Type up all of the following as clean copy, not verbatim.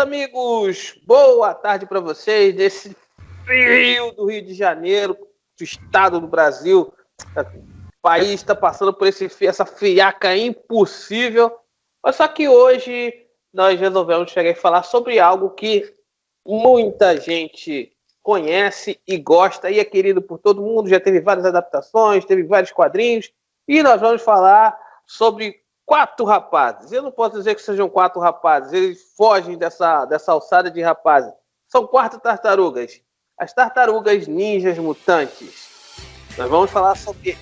amigos, boa tarde para vocês desse frio do Rio de Janeiro, do estado do Brasil. O país está passando por essa friaca impossível, mas só que hoje nós resolvemos chegar e falar sobre algo que muita gente conhece e gosta e é querido por todo mundo, já teve várias adaptações, teve vários quadrinhos, e nós vamos falar sobre 4 rapazes. Eu não posso dizer que sejam 4 rapazes, eles fogem dessa alçada de rapazes. São 4 tartarugas, as tartarugas ninjas mutantes. Nós vamos falar sobre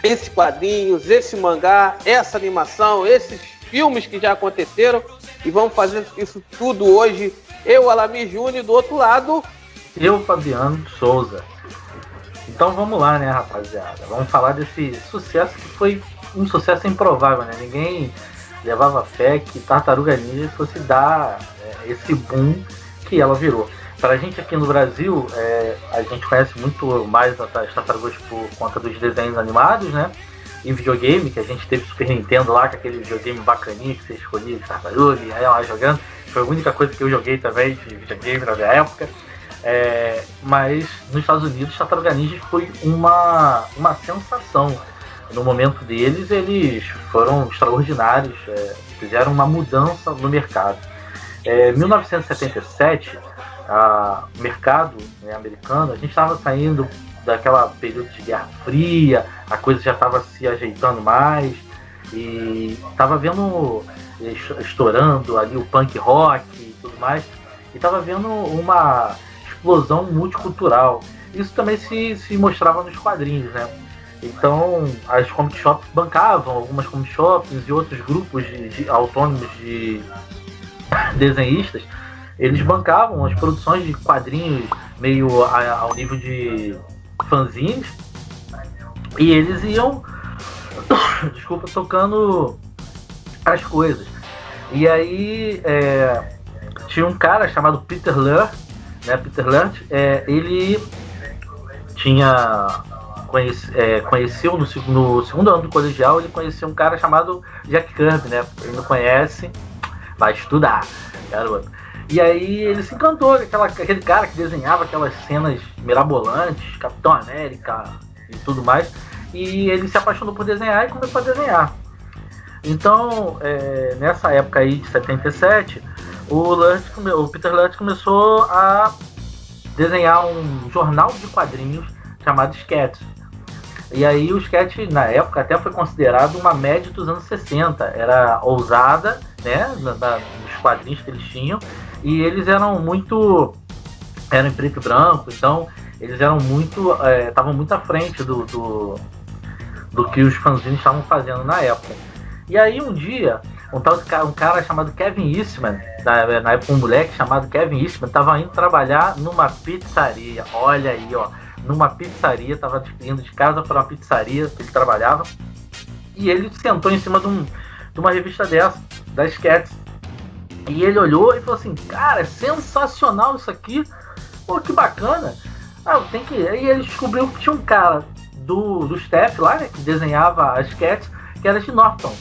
esses quadrinhos, esse mangá, essa animação, esses filmes que já aconteceram, e vamos fazer isso tudo hoje. Eu, Alamir Júnior, do outro lado... Eu, Fabiano Souza. Então vamos lá, né, rapaziada? Vamos falar desse sucesso que foi um sucesso improvável, né? Ninguém levava fé que Tartaruga Ninja fosse dar esse boom que ela virou. Pra gente aqui no Brasil, a gente conhece muito mais as tartarugas por conta dos desenhos animados, né? E videogame, que a gente teve Super Nintendo lá, com aquele videogame bacaninho que você escolhia de tartaruga e aí lá jogando. Foi a única coisa que eu joguei também de videogame na minha época. Mas nos Estados Unidos, Tartaruga Ninja foi uma sensação. No momento deles, eles foram extraordinários, fizeram uma mudança no mercado. Em 1977, o mercado americano, a gente estava saindo daquela período de Guerra Fria, a coisa já estava se ajeitando mais, e estava vendo, estourando ali o punk rock e tudo mais, e estava vendo uma explosão multicultural. Isso também se mostrava nos quadrinhos, né? Então, as comic shops bancavam, algumas comic shops e outros grupos autônomos de desenhistas, eles bancavam as produções de quadrinhos meio ao nível de fanzines, e eles iam tocando as coisas. E aí tinha um cara chamado Peter Laird, né? Peter Laird, ele conheceu no segundo ano do colegial, ele conheceu um cara chamado Jack Kirby, né? Ele não conhece, vai estudar, garoto. E aí ele se encantou, aquele cara que desenhava aquelas cenas mirabolantes, Capitão América e tudo mais, e ele se apaixonou por desenhar e começou a desenhar. Então, nessa época aí de 77, o Peter Laird começou a desenhar um jornal de quadrinhos chamado Sketch. E aí o Sketch, na época, até foi considerado uma média dos anos 60. Era ousada, né, nos quadrinhos que eles tinham. E eles eram em preto e branco, então eles eram estavam muito à frente do que os fanzines estavam fazendo na época. E aí um dia, um cara chamado Kevin Eastman, na época um moleque chamado Kevin Eastman, estava indo trabalhar numa pizzaria. Olha aí, ó. Numa pizzaria, estava indo de casa para uma pizzaria que ele trabalhava, e ele sentou em cima de uma revista dessa, da Sketch, e ele olhou e falou assim: cara, é sensacional isso aqui, pô, que bacana, e ele descobriu que tinha um cara do staff lá, né, que desenhava a Sketch, que era de Norton,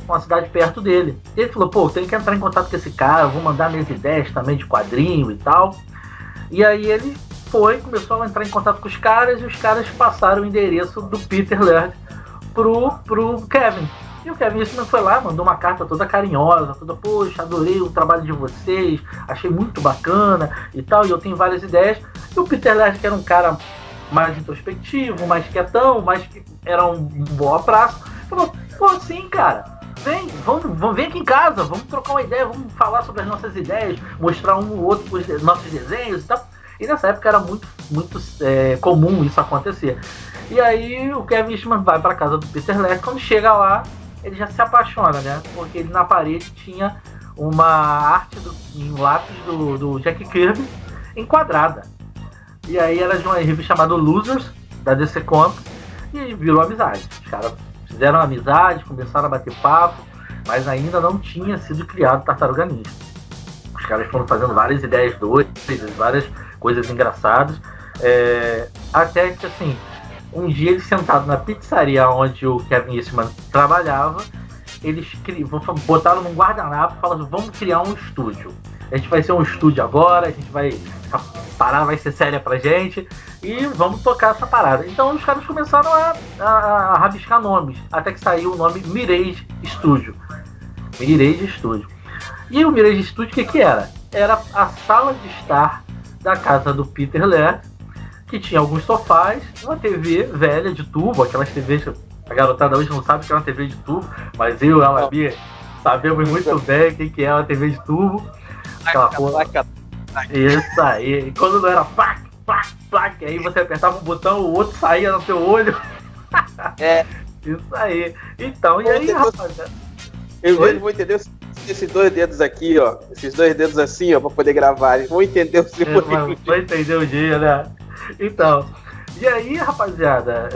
uma cidade perto dele. E ele falou: pô, tem que entrar em contato com esse cara, eu vou mandar minhas ideias também de quadrinho e tal. E aí ele começou a entrar em contato com os caras, e os caras passaram o endereço do Peter Laird pro Kevin. E o Kevin Eastman foi lá, mandou uma carta toda carinhosa, toda: poxa, adorei o trabalho de vocês, achei muito bacana e tal, e eu tenho várias ideias. E o Peter Laird, que era um cara mais introspectivo, mais quietão, mas que era um bom abraço, falou: pô, sim, cara, vem aqui em casa, vamos trocar uma ideia, vamos falar sobre as nossas ideias, mostrar um ou outro os nossos desenhos e tal. E nessa época era muito comum isso acontecer. E aí o Kevin Eastman vai para casa do Peter Laird. Quando chega lá, ele já se apaixona, né? Porque ele na parede tinha uma arte em lápis do Jack Kirby enquadrada. E aí era de uma revista chamada Losers, da DC Comics, e virou amizade. Os caras fizeram amizade, começaram a bater papo, mas ainda não tinha sido criado Tartaruga Ninja. Os caras foram fazendo várias ideias doidas, várias coisas engraçadas, até que, assim, um dia ele sentado na pizzaria onde o Kevin Eastman trabalhava, eles botaram num guardanapo e falaram: vamos criar um estúdio. A gente vai ser um estúdio agora, a gente vai. A parada vai ser séria pra gente e vamos tocar essa parada. Então os caras começaram a rabiscar nomes, até que saiu o nome Mirage Studio. Mirage Studio. E o Mirage Studio, o que era? Era a sala de estar da casa do Peter Laird, que tinha alguns sofás, uma TV velha de tubo, aquelas TVs. A garotada hoje não sabe que é uma TV de tubo, mas eu e a Bia sabemos muito bem o que é uma TV de tubo. Aquela porra. Isso aí. E quando não era plac, plac, plac, aí você apertava um botão, o outro saía no seu olho. É. Isso aí. Então, e aí, rapaziada? Eles vão entender esses 2 dedos aqui, ó. Esses 2 dedos assim, ó, pra poder gravar. Eles vão entender o simbolismo. Vão entender o dia, né? Então, e aí, rapaziada,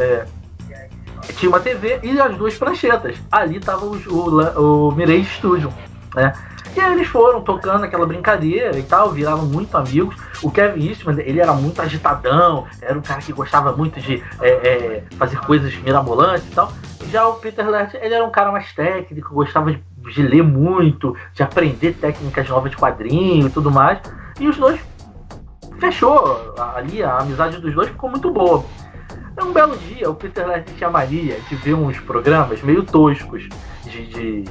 tinha uma TV e as 2 pranchetas. Ali tava o Mirage Studio, né? E aí eles foram tocando aquela brincadeira e tal, viraram muito amigos. O Kevin Eastman, ele era muito agitadão, era um cara que gostava muito de fazer coisas mirabolantes e tal. Já o Peter Laird, ele era um cara mais técnico, gostava de ler muito, de aprender técnicas novas de quadrinho e tudo mais. E os dois fechou ali, a amizade dos dois ficou muito boa. Um belo dia, o Peter Laird tinha mania de ver uns programas meio toscos de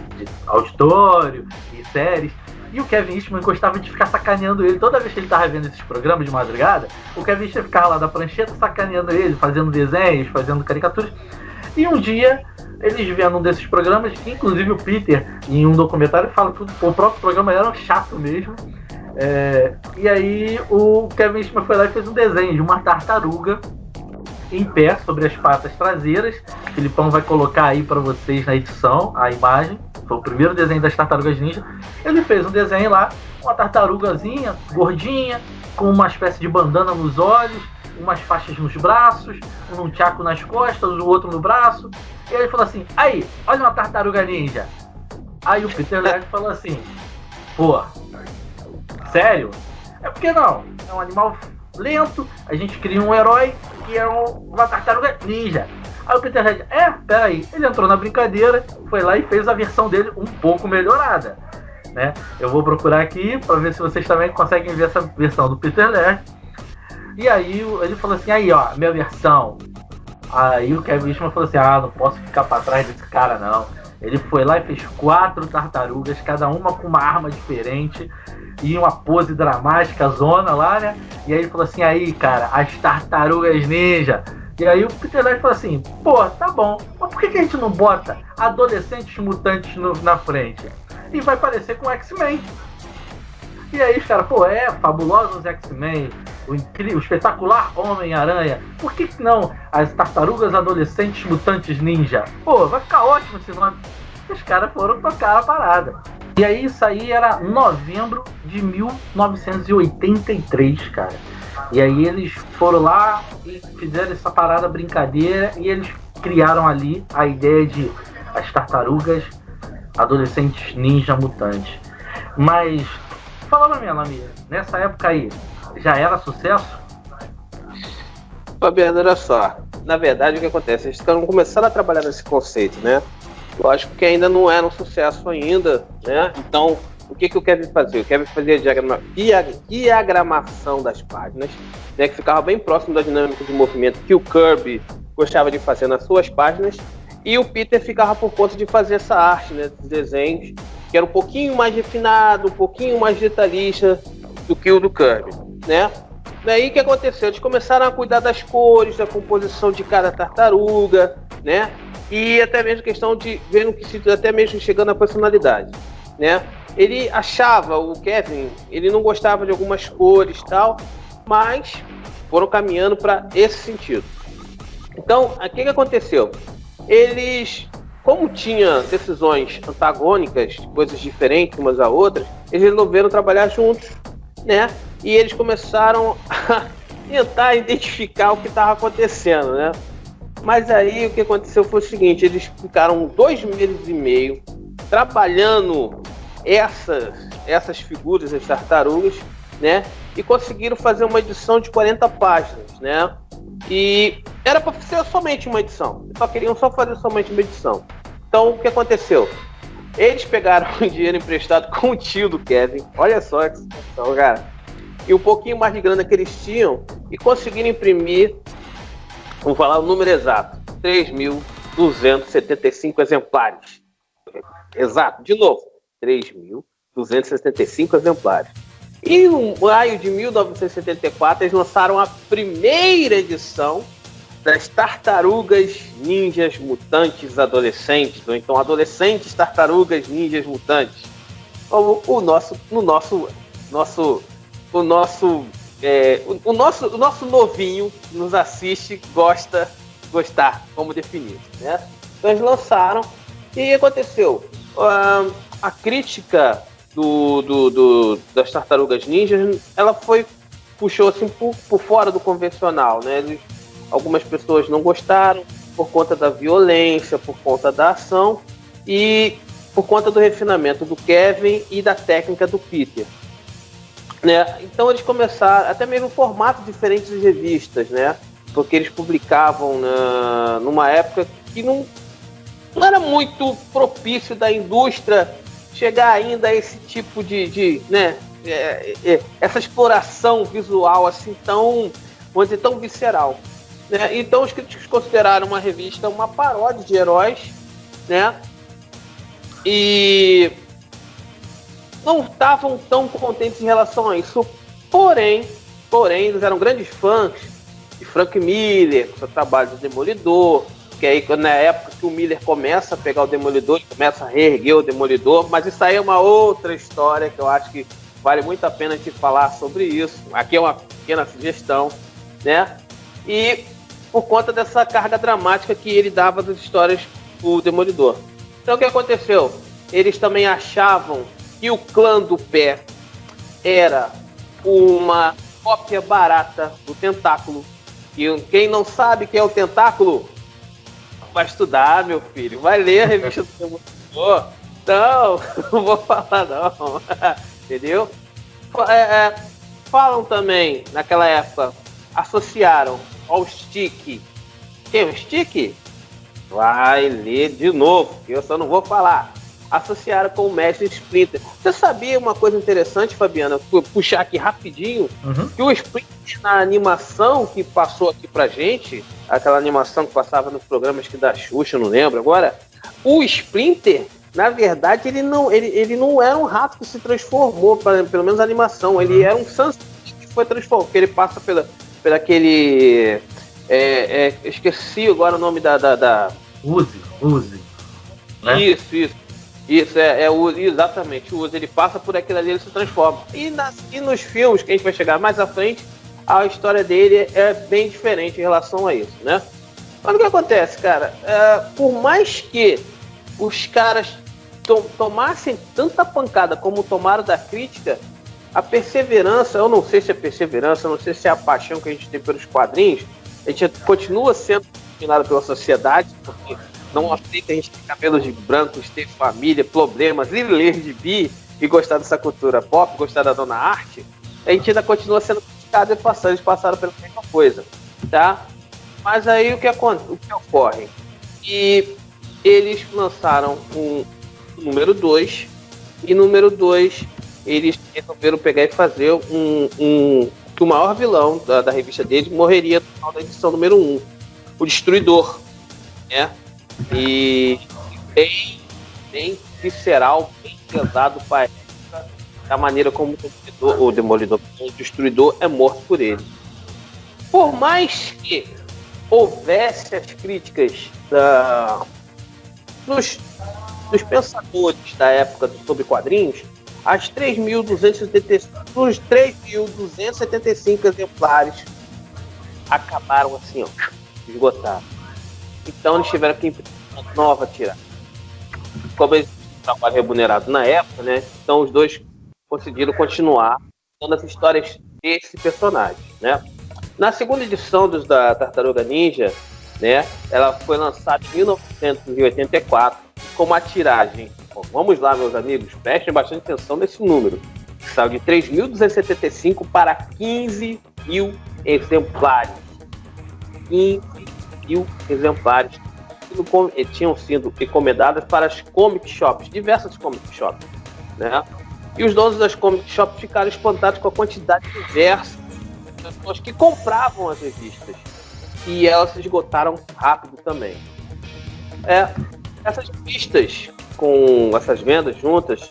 auditório e séries, e o Kevin Eastman gostava de ficar sacaneando ele. Toda vez que ele estava vendo esses programas de madrugada, o Kevin Eastman ficava lá da prancheta sacaneando ele, fazendo desenhos, fazendo caricaturas. E um dia, eles vendo um desses programas, inclusive o Peter, em um documentário, fala que o próprio programa era chato mesmo. E aí o Kevin Eastman foi lá e fez um desenho de uma tartaruga em pé sobre as patas traseiras. O Filipão vai colocar aí para vocês na edição a imagem. Foi o primeiro desenho das Tartarugas Ninja. Ele fez um desenho lá, uma tartarugazinha gordinha, com uma espécie de bandana nos olhos, umas faixas nos braços, um tchaco nas costas, o outro no braço. E aí ele falou assim: aí, olha uma tartaruga ninja. Aí o Peter Laird falou assim: pô, sério? É porque não, é um animal lento, a gente cria um herói que é uma tartaruga ninja. Aí o Peter Laird, peraí, ele entrou na brincadeira, foi lá e fez a versão dele um pouco melhorada, né? Eu vou procurar aqui para ver se vocês também conseguem ver essa versão do Peter Laird. E aí ele falou assim: aí ó, minha versão. Aí o Kevin Eastman falou assim: não posso ficar para trás desse cara não. Ele foi lá e fez 4 tartarugas, cada uma com uma arma diferente e uma pose dramática, zona lá, né? E aí ele falou assim: aí, cara, as tartarugas ninja. E aí o Peter Laird falou assim: pô, tá bom, mas por que a gente não bota adolescentes mutantes na frente? E vai parecer com X-Men. E aí os caras, pô, fabulosos X-Men, o espetacular Homem-Aranha, por que não as tartarugas adolescentes mutantes ninja? Pô, vai ficar ótimo esse nome. Os caras foram tocar a parada. E aí isso aí era novembro de 1983, cara. E aí eles foram lá e fizeram essa parada brincadeira e eles criaram ali a ideia de as tartarugas adolescentes ninja mutantes. Mas, fala pra mim, Lamir, nessa época aí, já era sucesso? Fabiano, olha só. Na verdade, o que acontece? Eles estão começando a trabalhar nesse conceito, né? Eu acho que ainda não era um sucesso ainda, né? Então, o que o Kevin fazia? O Kevin fazia diagramação das páginas, né? Que ficava bem próximo da dinâmica de movimento que o Kirby gostava de fazer nas suas páginas. E o Peter ficava por conta de fazer essa arte, né? Dos desenhos, que era um pouquinho mais refinado, um pouquinho mais detalhista do que o do Kirby, né? Daí o que aconteceu? Eles começaram a cuidar das cores, da composição de cada tartaruga, né? E até mesmo questão de vendo que se até mesmo chegando à personalidade, né? Ele achava, o Kevin, ele não gostava de algumas cores e tal, mas foram caminhando para esse sentido. Então, o que aconteceu? Eles, como tinham decisões antagônicas, coisas diferentes umas a outras, eles resolveram trabalhar juntos, né? E eles começaram a tentar identificar o que estava acontecendo, né? Mas aí o que aconteceu foi o seguinte: eles ficaram 2 meses e meio trabalhando essas figuras, as tartarugas, né? E conseguiram fazer uma edição de 40 páginas, né? E era para ser somente uma edição. Eles só queriam fazer somente uma edição. Então o que aconteceu? Eles pegaram o dinheiro emprestado com o tio do Kevin. Olha só que situação, cara. E um pouquinho mais de grana que eles tinham e conseguiram imprimir, vamos falar o número exato, 3.275 exemplares. Exato, de novo, 3.275 exemplares. E no maio de 1974, eles lançaram a primeira edição das Tartarugas Ninjas Mutantes Adolescentes, ou então Adolescentes Tartarugas Ninjas Mutantes. Como o nosso novinho que nos assiste gostar, como definir, né? Então eles lançaram e o que aconteceu? A crítica das Tartarugas Ninjas, ela puxou assim por fora do convencional, né? Algumas pessoas não gostaram por conta da violência, por conta da ação e por conta do refinamento do Kevin e da técnica do Peter, né? Então eles começaram, até mesmo formatos diferentes de revistas, né? Porque eles publicavam numa época que não era muito propício da indústria chegar ainda a esse tipo de né? Essa exploração visual assim tão, vamos dizer, tão visceral, né? Então os críticos consideraram uma revista uma paródia de heróis, né? E não estavam tão contentes em relação a isso. Porém, eles eram grandes fãs de Frank Miller, com seu trabalho de Demolidor, que aí na época que o Miller começa a pegar o Demolidor, ele começa a reerguer o Demolidor, mas isso aí é uma outra história que eu acho que vale muito a pena te falar sobre isso. Aqui é uma pequena sugestão, né? E por conta dessa carga dramática que ele dava das histórias do Demolidor. Então o que aconteceu? Eles também achavam que o Clã do Pé era uma cópia barata do Tentáculo. E quem não sabe quem é o Tentáculo, vai estudar, meu filho. Vai ler a revista do Demolidor. Não vou falar não. Entendeu? Falam também, naquela época, associaram ao Stick. Quem é o Stick? Vai ler de novo, que eu só não vou falar. Associaram com o Mestre Splinter. Você sabia uma coisa interessante, Fabiana? Vou puxar aqui rapidinho. Que o Splinter, na animação que passou aqui pra gente, aquela animação que passava nos programas que da Xuxa, eu não lembro agora, o Splinter, na verdade, ele não era um rato que se transformou, pelo menos a animação. Ele era um Sunset que foi transformado, porque ele passa pela aquele... esqueci agora o nome da... Uzi. Né? Isso, exatamente, o Uzi. Ele passa por aquilo ali, ele se transforma. E nos filmes, que a gente vai chegar mais à frente, a história dele é bem diferente em relação a isso, né? Mas o que acontece, cara? Por mais que os caras tomassem tanta pancada como tomaram da crítica, a perseverança, eu não sei se é perseverança, eu não sei se é a paixão que a gente tem pelos quadrinhos, a gente continua sendo discriminado pela sociedade, porque não aceita a gente ter cabelos brancos, ter família, problemas, e ler de bi e gostar dessa cultura pop, gostar da dona arte, a gente ainda continua sendo criticado e eles passaram pela mesma coisa, tá? Mas aí o que ocorre? E eles lançaram um número 2, e número 2 eles resolveram pegar e fazer que o maior vilão da revista dele morreria no final da edição número 1, o Destruidor, né? E bem visceral, bem pesado para a maneira como o Destruidor é morto por ele. Por mais que houvesse as críticas dos pensadores da época sobre quadrinhos, as 3.275 exemplares acabaram assim, ó, esgotados. Então eles tiveram que imprimir uma nova tiragem. Como eles trabalham remunerado na época, né? Então os dois conseguiram continuar dando as histórias desse personagem, né? Na segunda edição da Tartaruga Ninja, né? Ela foi lançada em 1984 com uma tiragem. Bom, vamos lá, meus amigos, prestem bastante atenção nesse número. Saiu de 3.275 para 15.000 exemplares. 15.000 exemplares. tinham sido encomendadas para as comic shops, diversas comic shops, né? E os donos das comic shops ficaram espantados com a quantidade diversa de pessoas que compravam as revistas. E elas se esgotaram rápido também. Essas revistas, com essas vendas juntas,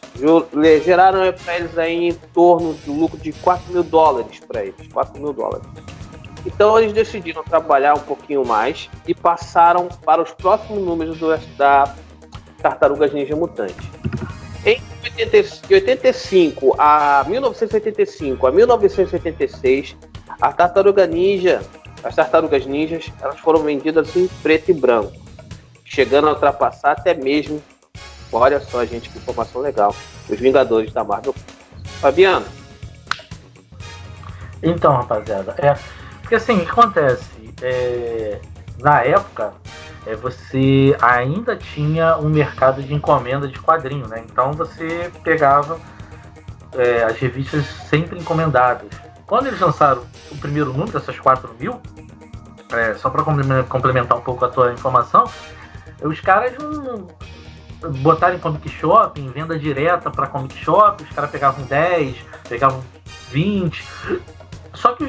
geraram para eles aí em torno do lucro de $4.000 para eles, $4.000. Então eles decidiram trabalhar um pouquinho mais e passaram para os próximos números da Tartarugas Ninja Mutante. Em 85 a 1985 a 1986, as Tartarugas Ninjas, elas foram vendidas em preto e branco, chegando a ultrapassar até mesmo, olha só, gente, que informação legal, os Vingadores da Marvel. Fabiano? Então, rapaziada, porque assim, o que acontece? Na época, você ainda tinha um mercado de encomenda de quadrinho, né? Então você pegava as revistas sempre encomendadas. Quando eles lançaram o primeiro número, dessas 4.000, só para complementar um pouco a tua informação, os caras não botaram em comic shop, em venda direta para comic shop, os caras pegavam 10, pegavam 20. Só que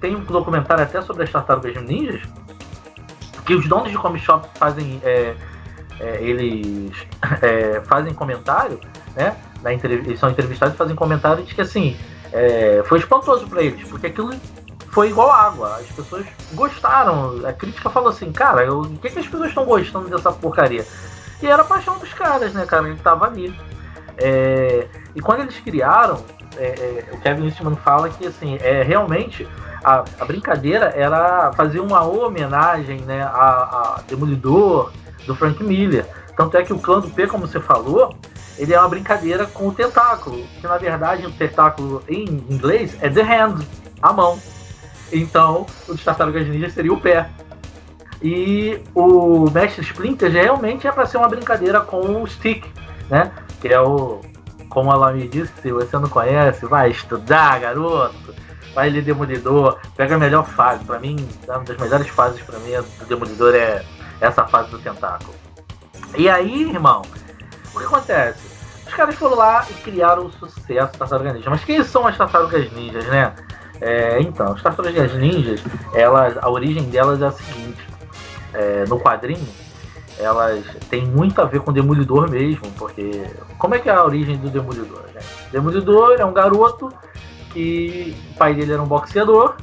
tem um documentário até sobre as Tartarugas Ninjas, que os donos de comic shop fazem, eles fazem comentário, né? Eles são entrevistados e fazem comentário de que assim, foi espantoso para eles, porque aquilo foi igual água. As pessoas gostaram. A crítica falou assim, cara, o que as pessoas estão gostando dessa porcaria? E era a paixão dos caras, né, cara? Ele tava ali. E quando eles criaram, o Kevin Eastman fala que assim, realmente a brincadeira era fazer uma homenagem, né, a Demolidor do Frank Miller. Tanto é que o Clã do P, como você falou, ele é uma brincadeira com o tentáculo, que na verdade o tentáculo em inglês é the hand, a mão. Então o de Tartarugas Ninja seria o pé. E o Mestre Splinter realmente é para ser uma brincadeira com o stick, né? Que é como ela me disse, se você não conhece, vai estudar, garoto, vai ler Demolidor, pega a melhor fase. Para mim, uma das melhores fases para mim do Demolidor é essa fase do tentáculo. E aí, irmão, o que acontece? Os caras foram lá e criaram o sucesso das Tartarugas Ninjas. Mas quem são as Tartarugas Ninjas, né? Então, as Tartarugas Ninjas, a origem delas é a seguinte. No quadrinho, elas têm muito a ver com o Demolidor mesmo, porque como é que é a origem do Demolidor, gente? O Demolidor é um garoto que o pai dele era um boxeador,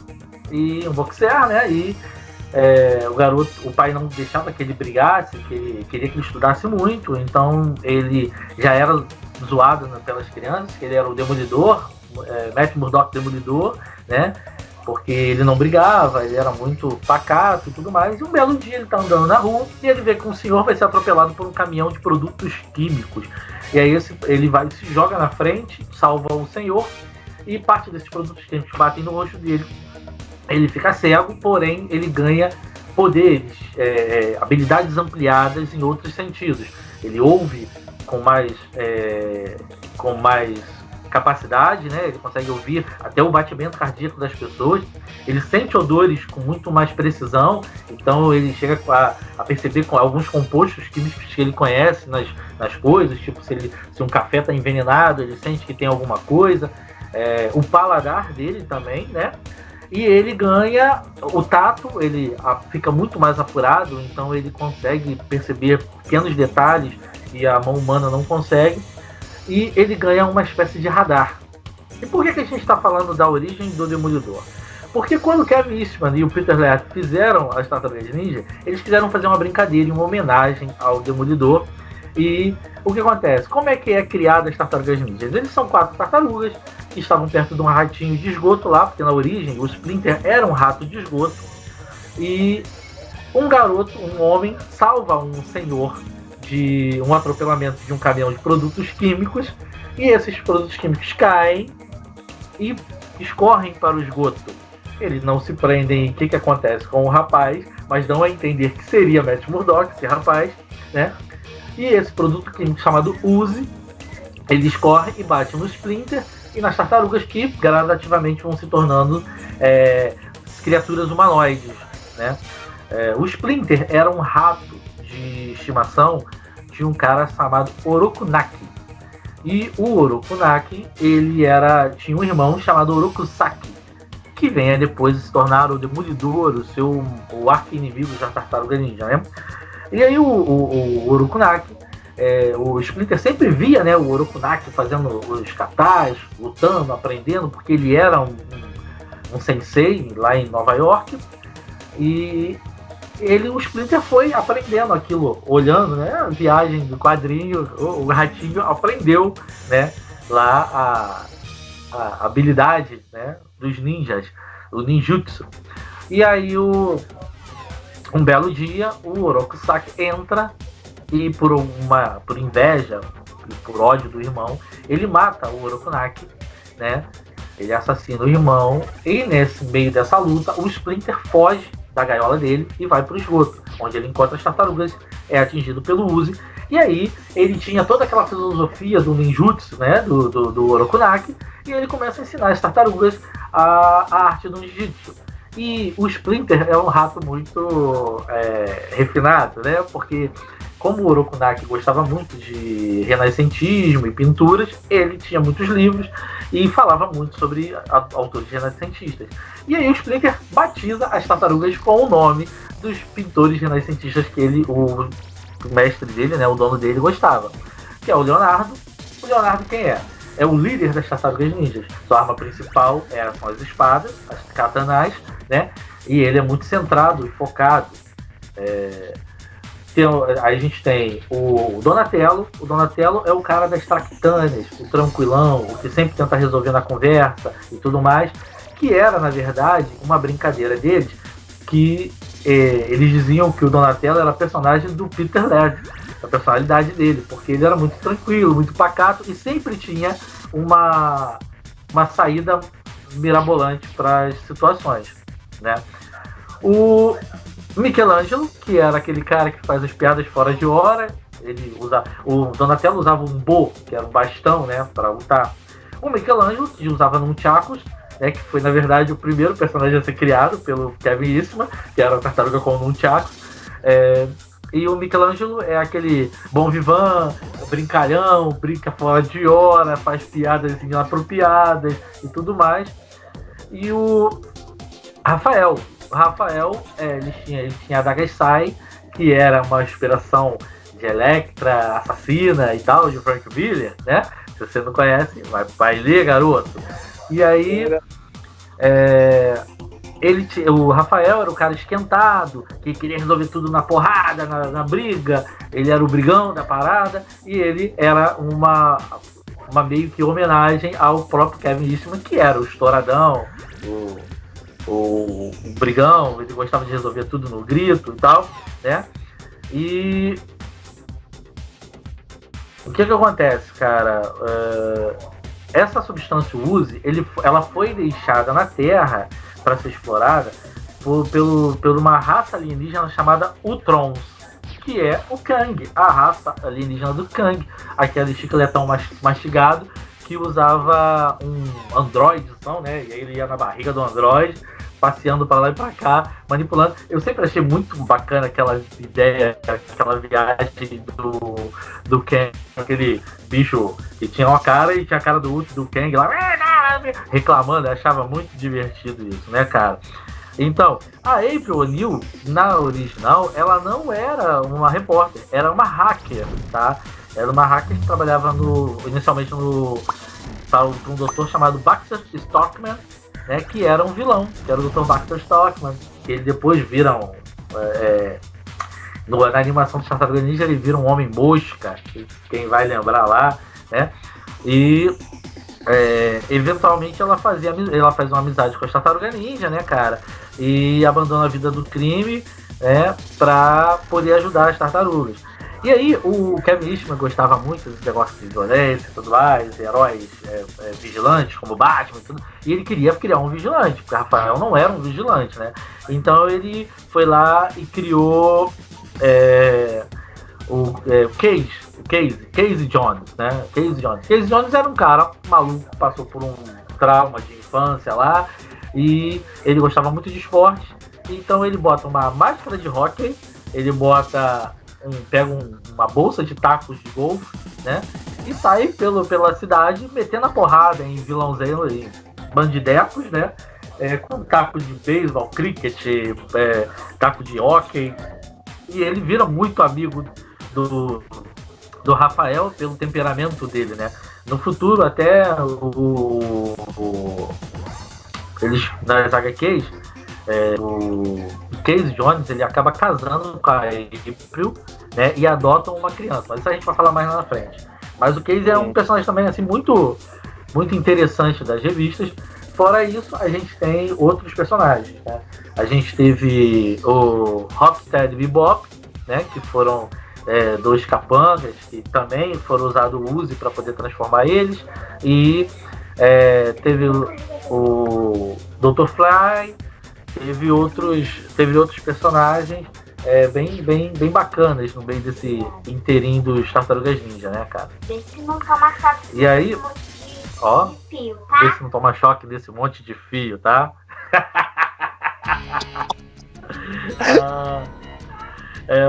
e um boxear, né? E o pai não deixava que ele brigasse, que ele queria que ele estudasse muito, então ele já era zoado pelas crianças, que ele era o Demolidor, Matt Murdock Demolidor, né? Porque ele não brigava, ele era muito pacato e tudo mais. E um belo dia ele tá andando na rua e ele vê que um senhor vai ser atropelado por um caminhão de produtos químicos. E aí ele se joga na frente, salva o senhor, e parte desses produtos químicos batem no rosto dele. Ele fica cego, porém ele ganha poderes, habilidades ampliadas em outros sentidos. Ele ouve com mais capacidade, né? Ele consegue ouvir até o batimento cardíaco das pessoas, ele sente odores com muito mais precisão, então ele chega a perceber com alguns compostos químicos que ele conhece nas coisas, tipo se um café está envenenado, ele sente que tem alguma coisa, o paladar dele também, né? E ele ganha o tato, ele fica muito mais apurado, então ele consegue perceber pequenos detalhes que a mão humana não consegue. E ele ganha uma espécie de radar. E por que a gente está falando da origem do Demolidor? Porque quando o Kevin Eastman e o Peter Laird fizeram as Tartarugas Ninja, eles quiseram fazer uma brincadeira, uma homenagem ao Demolidor. E o que acontece? Como é que é criada as Tartarugas Ninja? Eles são 4 tartarugas que estavam perto de um ratinho de esgoto lá, porque na origem o Splinter era um rato de esgoto. E um garoto, um homem, salva um senhor de um atropelamento de um caminhão de produtos químicos, e esses produtos químicos caem e escorrem para o esgoto. Eles não se prendem. O que acontece com o rapaz, mas dão a entender que seria Matt Murdock, esse rapaz, né? E esse produto químico chamado Uzi, ele escorre e bate no Splinter e nas tartarugas, que gradativamente vão se tornando criaturas humanoides, né? O Splinter era um rato de estimação de um cara chamado Orokunaki. E o Orokunaki, ele tinha um irmão chamado Orokusaki, que vem a depois se tornar o Demolidor, o arqui-inimigo da Tartaruga Ninja, né? E aí o Orokunaki, o Splinter sempre via, né, o Orokunaki fazendo os katas, lutando, aprendendo, porque ele era um sensei lá em Nova York, e o Splinter foi aprendendo aquilo, olhando, né, a viagem do quadrinho, o ratinho aprendeu, né, lá a habilidade, né, dos ninjas, o ninjutsu. E aí um belo dia o Orokusaki entra e por inveja e por ódio do irmão, ele mata o Orokunaki, né? Ele assassina o irmão, e nesse meio dessa luta o Splinter foge da gaiola dele e vai para o esgoto, onde ele encontra as tartarugas, é atingido pelo Uzi. E aí ele tinha toda aquela filosofia do ninjutsu, né, do Orokunaki, e ele começa a ensinar as tartarugas a arte do ninjutsu. E o Splinter é um rato muito refinado, né, porque como o Orokunaki gostava muito de renascentismo e pinturas, ele tinha muitos livros e falava muito sobre autores renascentistas. E aí o Splinter batiza as tartarugas com o nome dos pintores renascentistas que o mestre dele, né, o dono dele, gostava, que é o Leonardo. O Leonardo quem é? É o líder das tartarugas ninjas. Sua arma principal são as espadas, as katanás, né? E ele é muito centrado e focado. Aí a gente tem o Donatello. O Donatello é o cara das traquitâneas, o tranquilão, o que sempre tenta resolver na conversa e tudo mais, que era, na verdade, uma brincadeira deles, que eles diziam que o Donatello era personagem do Peter Laird, a personalidade dele, porque ele era muito tranquilo, muito pacato e sempre tinha uma saída mirabolante para as situações, né? O Michelangelo, que era aquele cara que faz as piadas fora de hora, o Donatello usava um bo, que era um bastão, né, para lutar. O Michelangelo, que usava nunchakus, que foi, na verdade, o primeiro personagem a ser criado pelo Kevin Eastman, que era a tartaruga com nunchakus. E o Michelangelo é aquele bom vivan, brincalhão, brinca fora de hora, faz piadas inapropriadas e tudo mais. E o Rafael, ele tinha a Adaga Sai, que era uma inspiração de Elektra, Assassina e tal, de Frank Miller, né? Se você não conhece, vai ler, garoto. E aí, o Rafael era o cara esquentado, que queria resolver tudo na porrada, na briga. Ele era o brigão da parada, e ele era uma meio que homenagem ao próprio Kevin Eastman, que era o estouradão, o brigão. Ele gostava de resolver tudo no grito e tal, né? E o que acontece, cara? Essa substância Uzi, ela foi deixada na Terra para ser explorada por uma raça alienígena chamada Utrons, que é o Kang, a raça alienígena do Kang, aquele chicletão mastigado que usava um androidzão, né? E aí ele ia na barriga do androide, passeando para lá e para cá, manipulando. Eu sempre achei muito bacana aquela ideia, aquela viagem do Kang, aquele bicho que tinha uma cara e tinha a cara do Kang lá reclamando. Eu achava muito divertido isso, né, cara? Então, a April O'Neil, na original, ela não era uma repórter, era uma hacker, tá? Era uma hacker que trabalhava inicialmente para um doutor chamado Baxter Stockman, né, que era um vilão, que era o Dr. Baxter Stockman, que ele depois vira na animação do Tartaruga Ninja, ele vira um homem mosca, quem vai lembrar lá, né? E eventualmente ela faz uma amizade com a Tartaruga Ninja, né, cara? E abandona a vida do crime, né, pra poder ajudar as tartarugas. E aí o Kevin Eastman gostava muito desse negócio de violência e tudo mais, heróis vigilantes, como Batman e tudo, e ele queria criar um vigilante, porque Rafael não era um vigilante, né? Então ele foi lá e criou o Casey Jones, né? Casey Jones era um cara maluco, passou por um trauma de infância lá, e ele gostava muito de esporte, então ele bota uma máscara de hóquei, ele bota uma bolsa de tacos de golfe, né? E sai pela cidade metendo a porrada em vilãozinho, em bandidecos, né? Com taco de beisebol, cricket, taco de hóquei. E ele vira muito amigo do Rafael pelo temperamento dele, né? No futuro, até eles, nas HQs, o Casey Jones, ele acaba casando com a April, né? E adotam uma criança. Mas isso a gente vai falar mais lá na frente. Mas o Casey é um personagem também assim, muito, muito interessante das revistas. Fora isso, a gente tem outros personagens, né? A gente teve o Rocksteady e Bebop, né? Que foram dois capangas que também foram usados o Uzi para poder transformar eles. E teve o Dr. Fly, teve outros personagens bem bacanas no meio desse inteirinho dos Tartarugas Ninja, né, cara? Vê se não toma choque e aí, de fio, tá? Vê se não toma choque desse monte de fio, tá?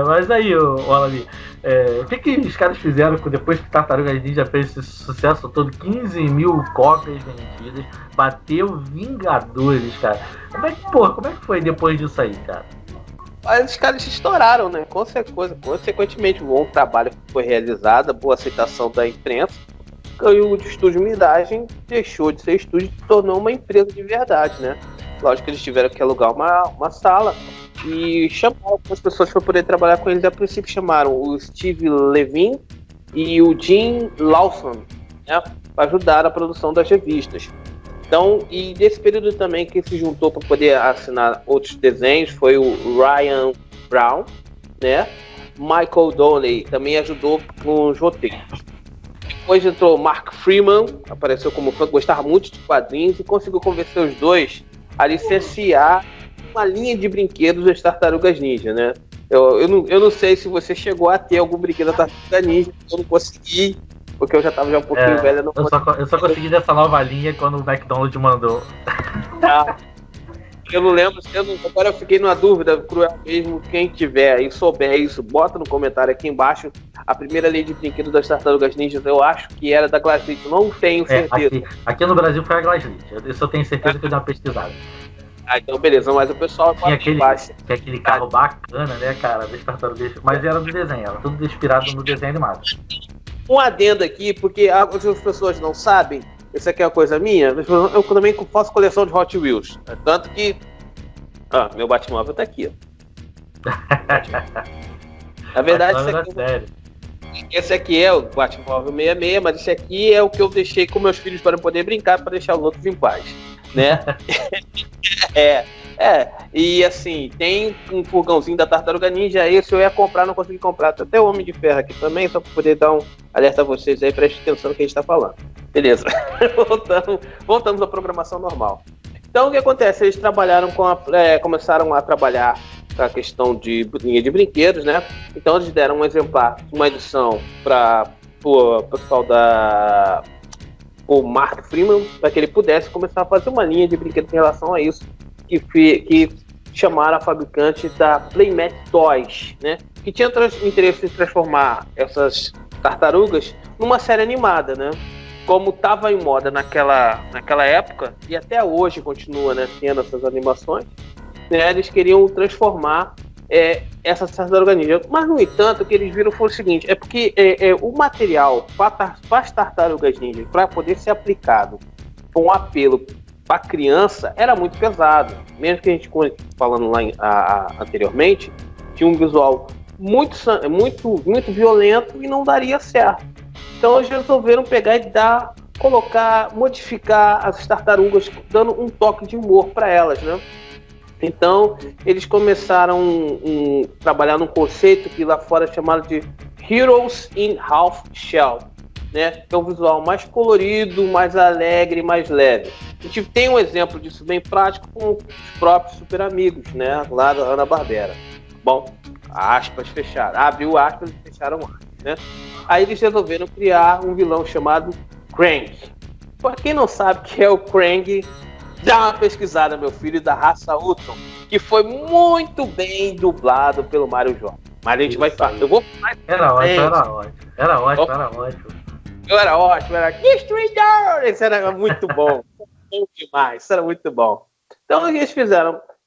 Mas aí, Olavi, o que os caras fizeram depois que Tartarugas Ninja fez esse sucesso todo? 15 mil cópias vendidas, bateu Vingadores, cara. Como é que foi depois disso aí, cara? Mas os caras estouraram, né? Consequentemente, um bom trabalho foi realizado, boa aceitação da imprensa. E o estúdio Miragem deixou de ser estúdio e se tornou uma empresa de verdade, né? Lógico que eles tiveram que alugar uma sala e chamaram algumas pessoas para poder trabalhar com eles. A princípio chamaram o Steve Levine e o Jim Lawson, né? Para ajudar a produção das revistas. Então, e nesse período também que se juntou para poder assinar outros desenhos foi o Ryan Brown, né? Michael Donnelly também ajudou com os roteiros. Depois entrou Mark Freeman, apareceu como fã, gostava muito de quadrinhos e conseguiu convencer os dois a licenciar uma linha de brinquedos das Tartarugas Ninja, né? Eu não sei se você chegou a ter algum brinquedo da Tartaruga Ninja, eu não consegui, porque eu já estava um pouquinho velho. Eu só consegui dessa nova linha quando o McDonald's mandou. Eu não lembro, agora eu fiquei numa dúvida cruel mesmo. Quem tiver e souber isso, bota no comentário aqui embaixo. A primeira linha de brinquedo das Tartarugas Ninjas, eu acho que era da Glasslit, não tenho certeza. Aqui no Brasil foi a Glasslit, eu só tenho certeza que eu dei uma pesquisada. Então beleza, mas o pessoal tinha aquele carro bacana, né, cara, das Tartarugas, mas era do desenho, era tudo inspirado no desenho animado. Um adendo aqui, porque as pessoas não sabem, isso aqui é uma coisa minha, eu também faço coleção de Hot Wheels, tanto que meu Batmóvel tá aqui, ó. Na verdade, esse aqui é o Batmóvel 66, mas esse aqui é o que eu deixei com meus filhos para poder brincar, para deixar os outros em paz, né? E assim, tem um furgãozinho da Tartaruga Ninja, esse eu ia comprar, não consegui comprar, tem até o Homem de Ferro aqui também, só para poder dar um alerta a vocês aí, prestem atenção no que a gente tá falando. Beleza, voltamos à programação normal. Então o que acontece? Eles trabalharam começaram a trabalhar a questão de linha de brinquedos, né? Então eles deram um exemplar, uma edição para o pessoal o Mark Freeman, para que ele pudesse começar a fazer uma linha de brinquedos em relação a isso, que chamaram a fabricante da Playmat Toys, né? Que tinha interesse em transformar essas tartarugas numa série animada, né? Como estava em moda naquela época, e até hoje continua, né, tendo essas animações, né, eles queriam transformar essas Tartarugas Ninja. Mas, no entanto, o que eles viram foi o seguinte, é porque o material para as Tartarugas Ninja, para poder ser aplicado com apelo para criança, era muito pesado. Mesmo que a gente, falando lá anteriormente, tinha um visual muito violento e não daria certo. Então eles resolveram pegar e modificar as tartarugas, dando um toque de humor para elas, né? Então eles começaram a trabalhar num conceito que lá fora é chamado de Heroes in Half Shell, né? Que é um visual mais colorido, mais alegre, mais leve. A gente tem um exemplo disso bem prático com os próprios Super Amigos, né? Lá da Hanna-Barbera. Bom, aspas fecharam, abriu aspas e fecharam aspas, né? Aí eles resolveram criar um vilão chamado Krang. Para quem não sabe o que é o Krang, dá uma pesquisada, meu filho, da raça Ultron, que foi muito bem dublado pelo Mário Jorge. Mas a gente vai falar. Eu vou falar. Era ótimo. Era ótimo, era Destruidor! Isso era muito bom. Bom demais, isso era muito bom. Então eles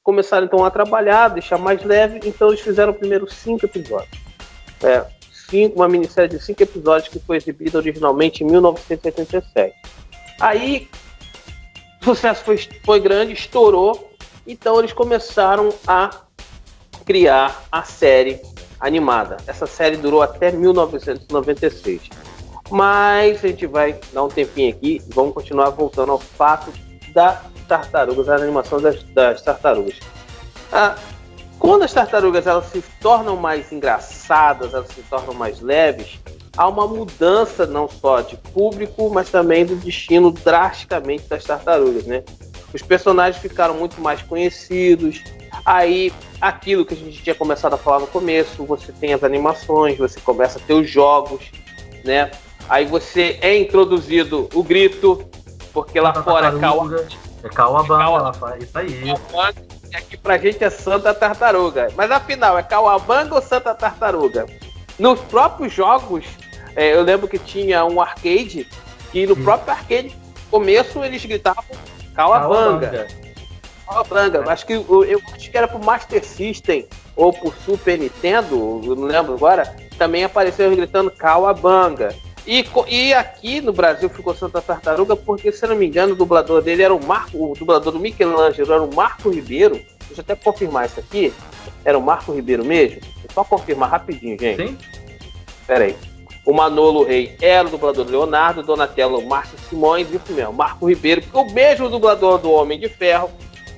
começaram então a trabalhar, deixar mais leve, então eles fizeram primeiro 5 episódios. Uma minissérie de 5 episódios que foi exibida originalmente em 1987. Aí o sucesso foi grande, estourou, então eles começaram a criar a série animada. Essa série durou até 1996. Mas a gente vai dar um tempinho aqui e vamos continuar voltando ao fato das tartarugas, da animação das tartarugas. Quando as tartarugas elas se tornam mais engraçadas, elas se tornam mais leves, há uma mudança não só de público, mas também do destino drasticamente das tartarugas, né? Os personagens ficaram muito mais conhecidos. Aí, aquilo que a gente tinha começado a falar no começo, você tem as animações, você começa a ter os jogos, né? Aí você é introduzido o grito, porque lá fora é Cauabanga, ela faz isso aí. Aqui pra gente é Santa Tartaruga. Mas afinal, é Cauabanga ou Santa Tartaruga? Nos próprios jogos, eu lembro que tinha um arcade, e no próprio arcade, no começo, eles gritavam Cauabanga. Acho que era pro Master System ou pro Super Nintendo, eu não lembro agora, também apareceu gritando Cauabanga. E aqui no Brasil ficou Santa Tartaruga porque, se eu não me engano, o dublador dele era o dublador do Michelangelo era o Marco Ribeiro. Deixa eu até confirmar isso aqui. Era o Marco Ribeiro mesmo? Vou só confirmar rapidinho, gente. Sim. Pera aí. O Manolo Rey era o dublador do Leonardo, Donatello, Márcio Simões, isso mesmo, Marco Ribeiro, o mesmo dublador do Homem de Ferro.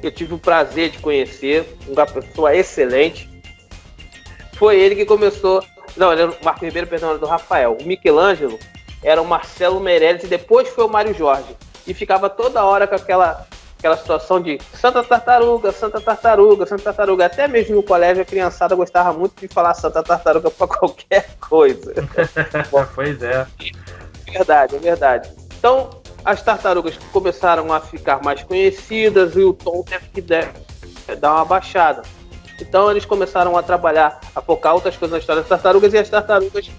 Eu tive o prazer de conhecer, uma pessoa excelente. Foi ele que começou. Não, ele era o Marco Ribeiro, perdão, era do Rafael. O Michelangelo era o Marcelo Meirelles e depois foi o Mário Jorge. E ficava toda hora com aquela situação de Santa Tartaruga, Santa Tartaruga, Santa Tartaruga. Até mesmo no colégio a criançada gostava muito de falar Santa Tartaruga para qualquer coisa. Pois é. É verdade. Então, as tartarugas começaram a ficar mais conhecidas e o tom teve que dar uma baixada. Então eles começaram a trabalhar, a focar outras coisas na história das tartarugas, e as tartarugas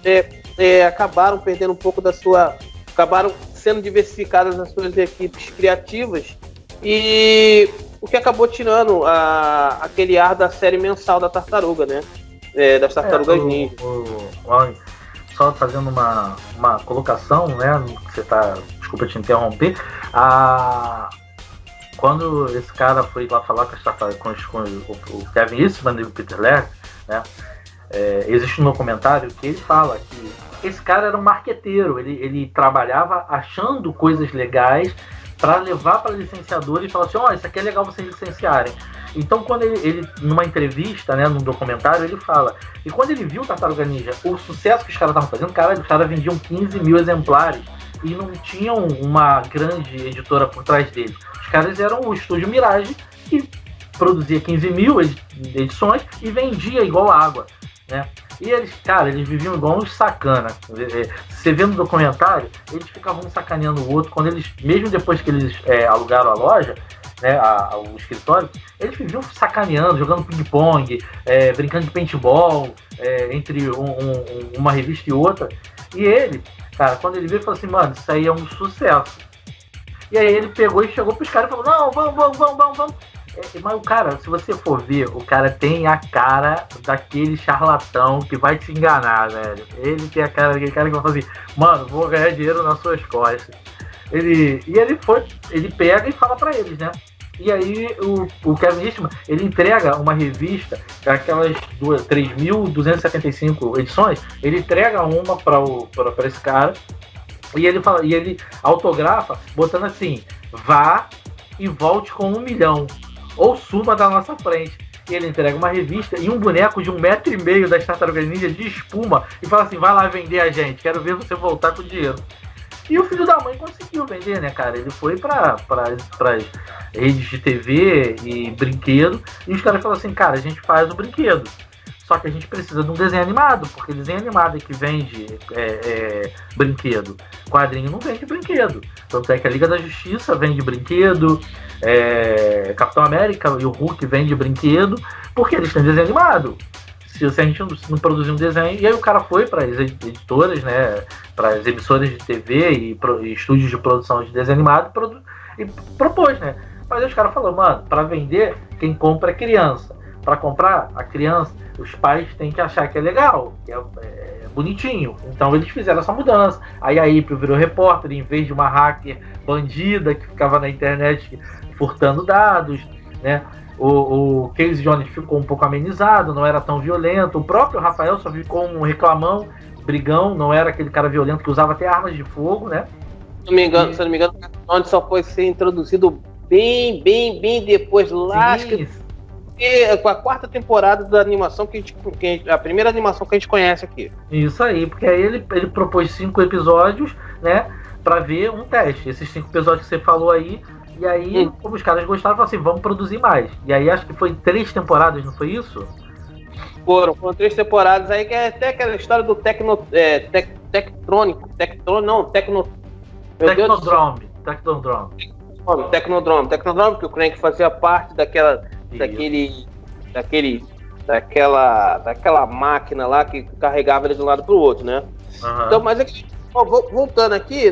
acabaram perdendo um pouco acabaram sendo diversificadas nas suas equipes criativas, e o que acabou tirando aquele ar da série mensal da tartaruga, né? Das tartarugas ninja. Só fazendo uma colocação, né? Desculpa te interromper. Quando esse cara foi lá falar com o Kevin Eastman e o Peter Laird, né, existe um documentário que ele fala que esse cara era um marqueteiro, ele trabalhava achando coisas legais para levar para licenciadores e falar assim, isso aqui é legal vocês licenciarem. Então, quando ele numa entrevista, né, num documentário, ele fala, e quando ele viu o Tartaruga Ninja, o sucesso que os caras estavam fazendo, os caras vendiam 15 mil exemplares e não tinham uma grande editora por trás deles. Os caras eram o Estúdio Mirage, que produzia 15 mil edições e vendia igual água, né? E eles viviam igual uns sacana. Você vê no documentário, eles ficavam sacaneando o outro, mesmo depois que eles alugaram a loja, né, o escritório, eles viviam sacaneando, jogando ping-pong, brincando de paintball, entre uma revista e outra. E ele, cara, quando ele viu, ele falou assim, mano, isso aí é um sucesso. E aí ele pegou e chegou pros caras e falou, não, vamos. Mas o cara, se você for ver, o cara tem a cara daquele charlatão que vai te enganar, velho. Ele tem a cara daquele cara que vai falar assim, mano, vou ganhar dinheiro nas suas costas. Ele pega e fala pra eles, né? E aí o Kevin Eastman, ele entrega uma revista, aquelas 3.275 edições, ele entrega uma para esse cara, e ele autografa botando assim, vá e volte com 1 milhão, ou suma da nossa frente. E ele entrega uma revista e um boneco de 1,5 metro das Tartarugas Ninja de espuma e fala assim, vai lá vender a gente, quero ver você voltar com o dinheiro. E o filho da mãe conseguiu vender, né, cara? Ele foi para redes de TV e brinquedo, e os caras falaram assim, cara, a gente faz o brinquedo, só que a gente precisa de um desenho animado, porque desenho animado é que vende brinquedo. Quadrinho não vende brinquedo. Tanto é que a Liga da Justiça vende brinquedo, Capitão América e o Hulk vende brinquedo, porque eles têm desenho animado. se a gente não produzir um desenho. E aí o cara foi para as editoras, né, para as emissoras de TV e estúdios de produção de desenho animado e propôs, né. Mas aí os caras falaram, mano, para vender, quem compra é criança. Para comprar a criança, os pais têm que achar que é legal, que é bonitinho. Então eles fizeram essa mudança. Aí a April virou repórter, em vez de uma hacker bandida que ficava na internet furtando dados, né? O Casey Jones ficou um pouco amenizado, não era tão violento. O próprio Rafael só ficou um reclamão, brigão, não era aquele cara violento que usava até armas de fogo, né? Se não me engano, o Casey Jones só foi ser introduzido bem depois, lá, acho que com a quarta temporada da animação a primeira animação que a gente conhece aqui. Isso aí, porque aí ele propôs 5 episódios, né, pra ver um teste. Esses 5 episódios que você falou aí, e aí, como os caras gostaram, falaram assim, vamos produzir mais. E aí acho que foi 3 temporadas, não foi isso? Foram 3 temporadas aí, que é até aquela história do Tecnodrome. Tecnodrome, que o Crank fazia parte daquela máquina lá que carregava ele de um lado para o outro, né? Uhum. Então, mas aqui, voltando aqui,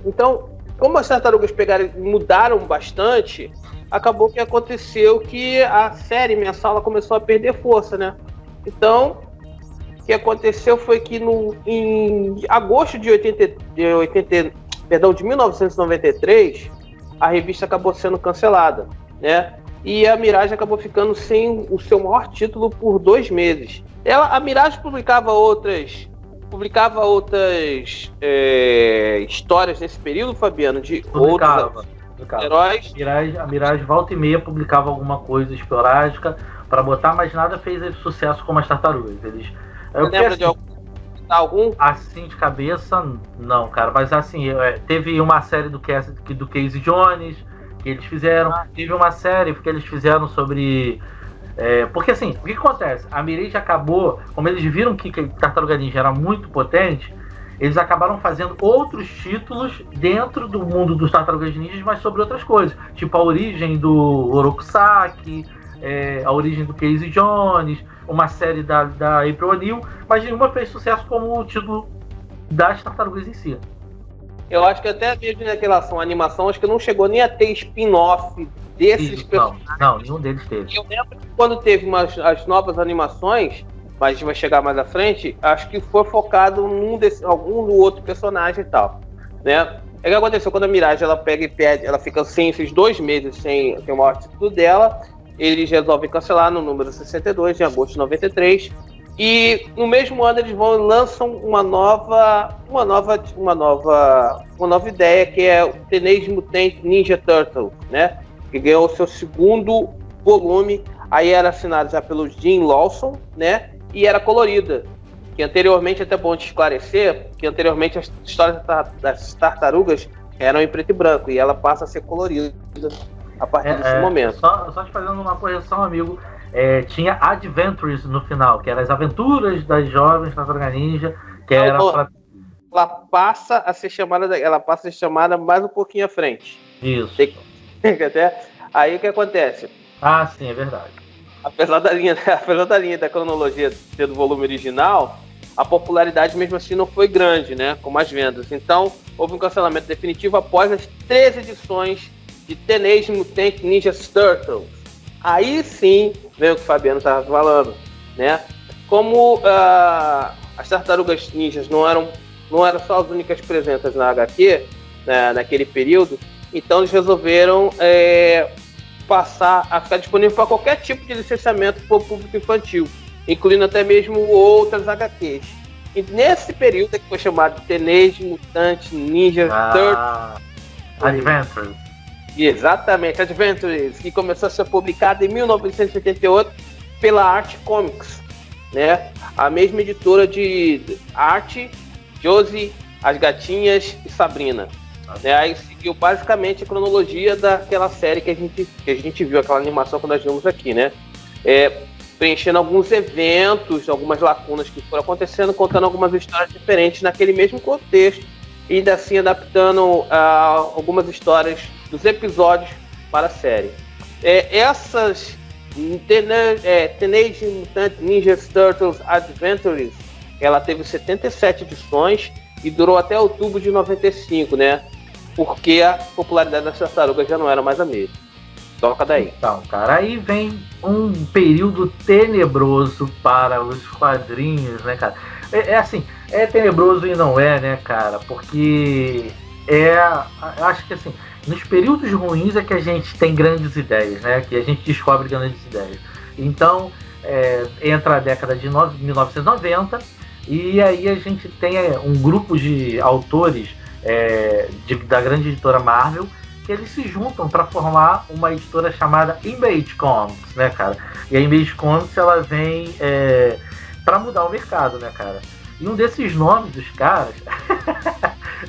então, como as tartarugas mudaram bastante, acabou que aconteceu que a série mensal ela começou a perder força, né? Então, o que aconteceu foi que em agosto de 1993, a revista acabou sendo cancelada, né? E a Mirage acabou ficando sem o seu maior título por 2 meses. A Mirage publicava outras histórias nesse período, Fabiano, de outros heróis. A Mirage volta e meia publicava alguma coisa esporádica para botar, mas nada fez sucesso como as tartarugas. Você lembra de algum? Assim de cabeça, não, cara. Mas assim, teve uma série do Casey Jones que eles fizeram. Teve uma série que eles fizeram sobre... porque assim, o que acontece? A Mirage acabou, como eles viram que Tartaruga Ninja era muito potente, eles acabaram fazendo outros títulos dentro do mundo dos Tartarugas Ninjas, mas sobre outras coisas. Tipo a origem do Orokusaki, a origem do Casey Jones, uma série da April O'Neil, mas nenhuma fez sucesso como o título das tartarugas em si. Eu acho que até mesmo naquela animação, acho que não chegou nem a ter spin-off desses personagens. Não, nenhum deles teve. Eu lembro que quando teve as novas animações, mas a gente vai chegar mais à frente, acho que foi focado algum do outro personagem e tal, né? O que aconteceu quando a Mirage ela pega e perde, ela fica sem esses 2 meses sem o maior título dela. Eles resolvem cancelar no número 62, em agosto de 93. E no mesmo ano eles lançam uma nova ideia, que é o Teenage Mutant Ninja Turtle, né? Que ganhou o seu 2º volume. Aí era assinado já pelo Jim Lawson, né? E era colorida. Que anteriormente, até bom te esclarecer, que anteriormente as histórias das tartarugas eram em preto e branco. E ela passa a ser colorida a partir desse momento. Só te fazendo uma correção, amigo. Tinha Adventures no final, que eram as aventuras das jovens Tartaruga Ninja, que era pra... Ela passa a ser chamada mais um pouquinho à frente. Isso. Aí o que acontece? Ah, sim, é verdade. Apesar da linha da cronologia ser do volume original, a popularidade mesmo assim não foi grande, né? Como as vendas. Então, houve um cancelamento definitivo após as 13 edições de Teenage Mutant Ninja Turtles. Aí sim, vem o que o Fabiano estava falando, né? Como as tartarugas ninjas não eram só as únicas presentes na HQ, né, naquele período, então eles resolveram passar a ficar disponível para qualquer tipo de licenciamento para o público infantil, incluindo até mesmo outras HQs. E nesse período é que foi chamado de Teenage Mutant Ninja Turtles Adventures. Exatamente, Adventures, que começou a ser publicado em 1988 pela Art Comics, né? A mesma editora de arte, Josie, As Gatinhas e Sabrina. Né? Aí seguiu basicamente a cronologia daquela série que a gente viu, aquela animação que nós vimos aqui, né? Preenchendo alguns eventos, algumas lacunas que foram acontecendo, contando algumas histórias diferentes naquele mesmo contexto, e ainda assim adaptando algumas histórias dos episódios para a série. Teenage Mutant Ninja Turtles Adventures, ela teve 77 edições e durou até outubro de 95, né? Porque a popularidade das tartarugas já não era mais a mesma. Toca daí. Então, cara, aí vem um período tenebroso para os quadrinhos, né, cara? Assim, é tenebroso e não é, né, cara? Porque acho que assim, nos períodos ruins é que a gente tem grandes ideias, né? Que a gente descobre grandes ideias. Então, entra a década de 1990 e aí a gente tem um grupo de autores da grande editora Marvel que eles se juntam para formar uma editora chamada Image Comics, né, cara? E a Image Comics, ela vem para mudar o mercado, né, cara? E um desses nomes dos caras...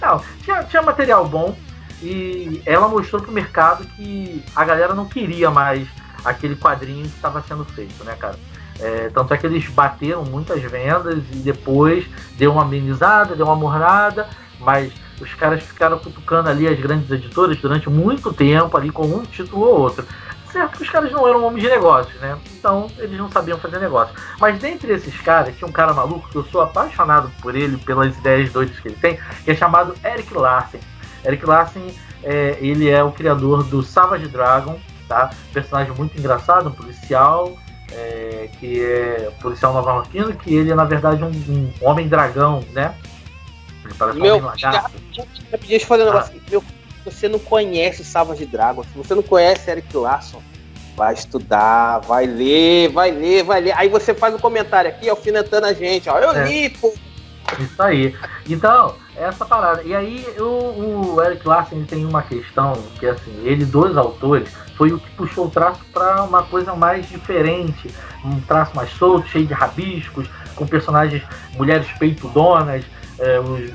não, tinha material bom e ela mostrou pro mercado que a galera não queria mais aquele quadrinho que estava sendo feito, né, cara? Tanto é que eles bateram muitas vendas e depois deu uma amenizada, deu uma mornada, mas os caras ficaram cutucando ali as grandes editoras durante muito tempo ali com um título ou outro. Certo que os caras não eram homens de negócios, né? Então eles não sabiam fazer negócio. Mas dentre esses caras, tinha um cara maluco que eu sou apaixonado por ele, pelas ideias doidas que ele tem, que é chamado Erik Larsen. Erik Larsen, ele é o criador do Savage Dragon, tá? Personagem muito engraçado, um policial, que é policial nova-iorquino, que ele é na verdade um homem-dragão, né? Ele parece um homem lagarto. Deixa eu fazer um negócio aqui. Você não conhece Savage Dragon, se você não conhece Erik Larsen, vai estudar, vai ler. Aí você faz um comentário aqui, alfinetando a gente, ó. Eu li, pô. Isso aí. Então, essa parada. E aí, o Erik Larsen tem uma questão que, assim, ele, dos autores, foi o que puxou o traço para uma coisa mais diferente. Um traço mais solto, cheio de rabiscos, com personagens, mulheres peitudonas,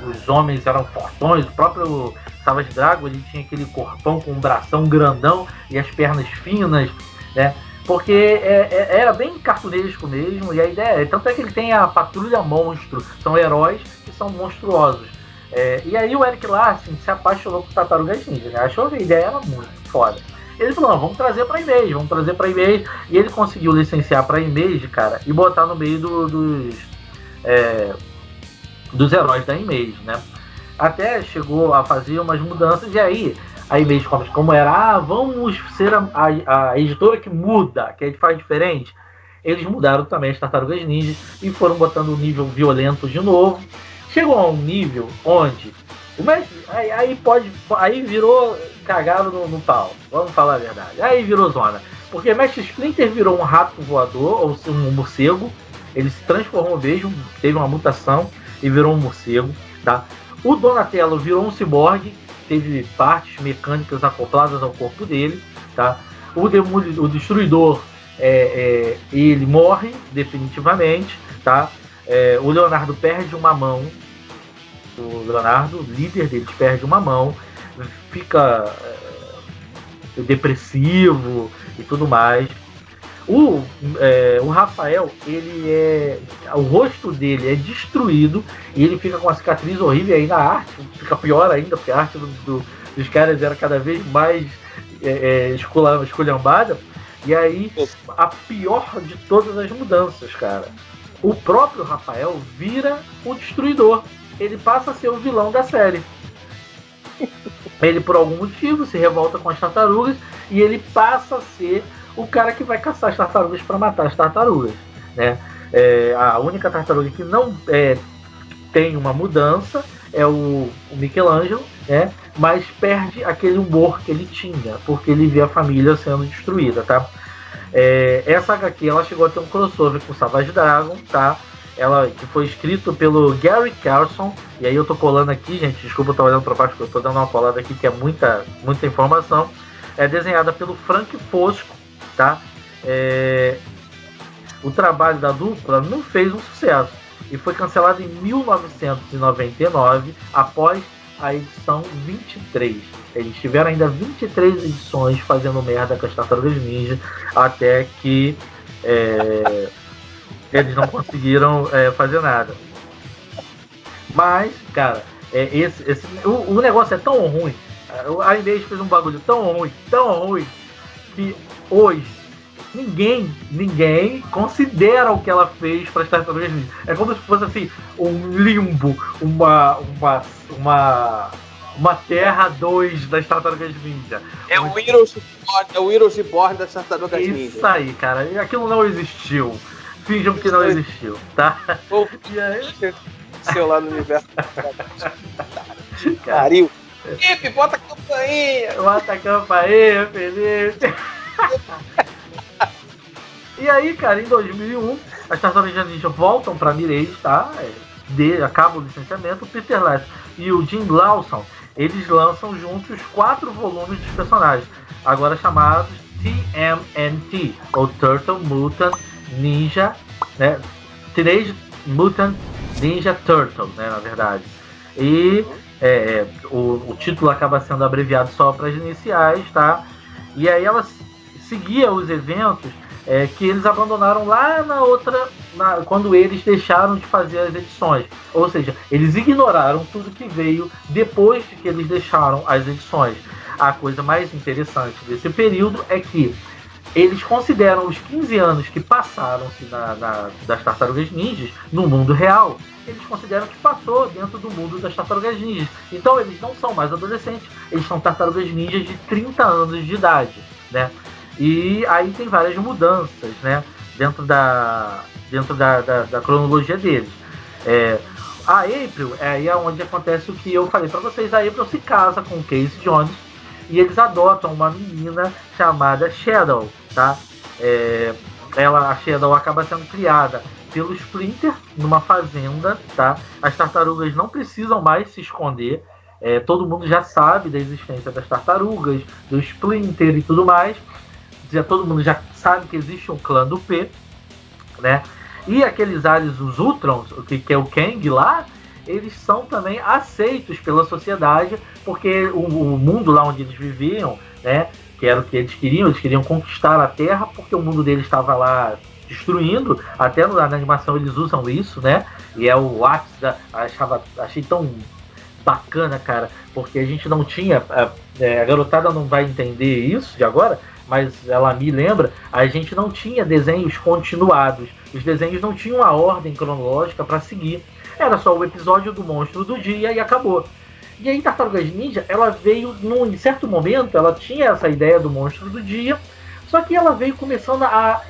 os homens eram fortões, o próprio Savage Dragon, ele tinha aquele corpão com um bração grandão e as pernas finas, né? Porque era bem cartunesco mesmo, e a ideia tanto é que ele tem a Patrulha Monstro, são heróis que são monstruosos. E aí o Erik Larsen se apaixonou por Tartarugas Ninja, né? Achou que a ideia era muito foda. Ele falou, não, vamos trazer pra Image, e ele conseguiu licenciar pra Image, cara, e botar no meio dos heróis da Image, né? Até chegou a fazer umas mudanças, e aí a Image Comics, como era, vamos ser a editora que muda, que a gente faz diferente, eles mudaram também as Tartarugas Ninja e foram botando um nível violento de novo. Chegou a um nível onde aí virou cagado no pau, vamos falar a verdade, aí virou zona, porque Mestre Splinter virou um rato voador, ou um morcego, ele se transformou mesmo, teve uma mutação e virou um morcego, tá? O Donatello virou um ciborgue, teve partes mecânicas acopladas ao corpo dele, tá? O Destruidor, ele morre definitivamente, tá? O Leonardo perde uma mão, o Leonardo, líder deles, perde uma mão, fica depressivo e tudo mais. O Rafael, o rosto dele é destruído e ele fica com uma cicatriz horrível. E aí na arte fica pior ainda, porque a arte dos caras era cada vez mais esculhambada. E aí a pior de todas as mudanças, cara, o próprio Rafael vira o Destruidor. Ele passa a ser o vilão da série. Ele, por algum motivo, se revolta com as tartarugas e ele passa a ser o cara que vai caçar as tartarugas para matar as tartarugas, né? A única tartaruga que não tem uma mudança é o Michelangelo, né? Mas perde aquele humor que ele tinha, porque ele vê a família sendo destruída, tá? Essa HQ, ela chegou a ter um crossover com Savage Dragon, tá? Que foi escrito pelo Gary Carlson, e aí eu tô colando aqui, gente, desculpa, eu tô olhando pra baixo, porque eu tô dando uma colada aqui, que é muita informação. É desenhada pelo Frank Fosco, tá? O trabalho da dupla não fez um sucesso e foi cancelado em 1999, após a edição 23. Eles tiveram ainda 23 edições fazendo merda com as Tartarugas Ninja, até que eles não conseguiram fazer nada. Mas, cara, o negócio é tão ruim, a Image fez um bagulho tão ruim, que hoje ninguém considera o que ela fez para as Tartarugas Ninja. É como se fosse assim, um limbo, uma Terra 2 das Tartarugas Ninja. É o Heroes Reborn das Tartarugas Ninja. Isso aí, cara. E aquilo não existiu. Finjam que não existiu, tá? E aí? Seu lá no universo. Pariu. Felipe, bota a campainha. Bota a campainha, Felipe. E aí, cara, em 2001, as Tartarugas Ninja voltam pra Mirage, tá? Acaba o licenciamento. O Peter Lass e o Jim Lawson, eles lançam juntos 4 volumes dos personagens, agora chamados TMNT, ou Turtle Mutant Ninja, né? Teenage Mutant Ninja Turtle, né, na verdade. E o título acaba sendo abreviado só para as iniciais, tá? E aí ela seguia os eventos que eles abandonaram lá quando eles deixaram de fazer as edições. Ou seja, eles ignoraram tudo que veio depois de que eles deixaram as edições. A coisa mais interessante desse período é que eles consideram os 15 anos que passaram-se das Tartarugas Ninjas no mundo real, eles consideram que passou dentro do mundo das Tartarugas Ninjas. Então eles não são mais adolescentes, eles são Tartarugas Ninjas de 30 anos de idade, né? E aí tem várias mudanças, né, dentro da cronologia deles. A April é onde acontece o que eu falei para vocês. A April se casa com o Casey Jones e eles adotam uma menina chamada Shadow, tá? A Shadow acaba sendo criada pelo Splinter numa fazenda, tá? As tartarugas não precisam mais se esconder. Todo mundo já sabe da existência das tartarugas, do Splinter e tudo mais. Todo mundo já sabe que existe um clã do P, né? E aqueles aliens, os Ultrons, que é o Kang lá, eles são também aceitos pela sociedade, porque o mundo lá onde eles viviam, né, que era o que eles queriam conquistar a Terra, porque o mundo deles estava lá destruindo. Até na animação eles usam isso, né? E é o ápice achei tão bacana, cara, porque a gente não tinha, a garotada não vai entender isso de agora, mas ela me lembra, a gente não tinha desenhos continuados, os desenhos não tinham a ordem cronológica para seguir, era só o episódio do monstro do dia e acabou. E aí Tartarugas Ninja, ela veio, em certo momento, ela tinha essa ideia do monstro do dia, só que ela veio começando a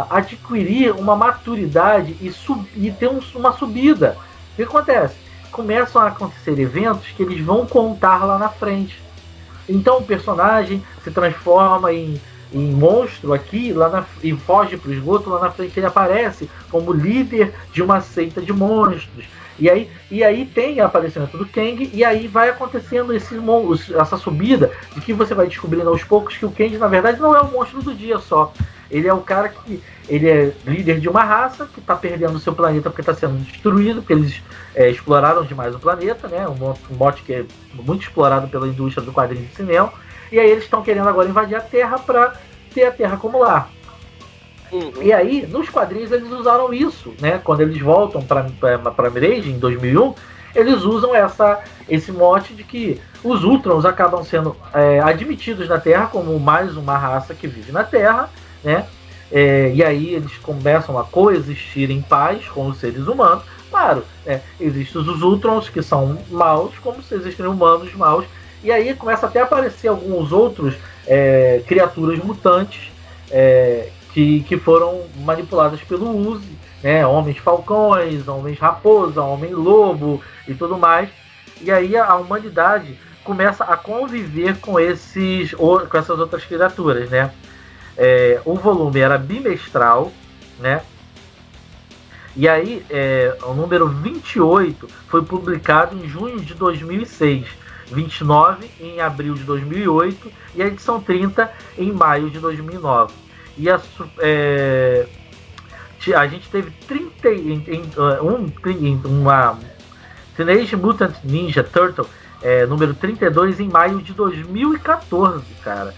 adquirir uma maturidade e ter uma subida. O que acontece? Começam a acontecer eventos que eles vão contar lá na frente. Então o personagem se transforma em monstro aqui e foge para o esgoto. Lá na frente ele aparece como líder de uma seita de monstros. E aí tem o aparecimento do Kang, e aí vai acontecendo essa subida de que você vai descobrindo aos poucos que o Kang na verdade não é o monstro do dia só. Ele é o cara que ele é líder de uma raça que está perdendo o seu planeta porque está sendo destruído, porque eles exploraram demais o planeta, né? Um mote que é muito explorado pela indústria do quadrinho de cinema. E aí eles estão querendo agora invadir a Terra para ter a Terra como lar. Uhum. E aí, nos quadrinhos, eles usaram isso, né? Quando eles voltam para Mirage, em 2001, eles usam esse mote de que os Ultrons acabam sendo admitidos na Terra como mais uma raça que vive na Terra, né? E aí eles começam a coexistir em paz com os seres humanos. Claro, existem os Ultrons que são maus, como se existem humanos maus. E aí começa até a aparecer alguns outros criaturas mutantes que foram manipuladas pelo Uzi, né? Homens falcões, homens raposa, homem lobo e tudo mais. E aí a humanidade começa a conviver com essas outras criaturas, né? O volume era bimestral, né? E aí o número 28 foi publicado em junho de 2006, 29 em abril de 2008 e a edição 30 em maio de 2009. E a gente teve uma Teenage Mutant Ninja Turtle número 32 em maio de 2014, cara.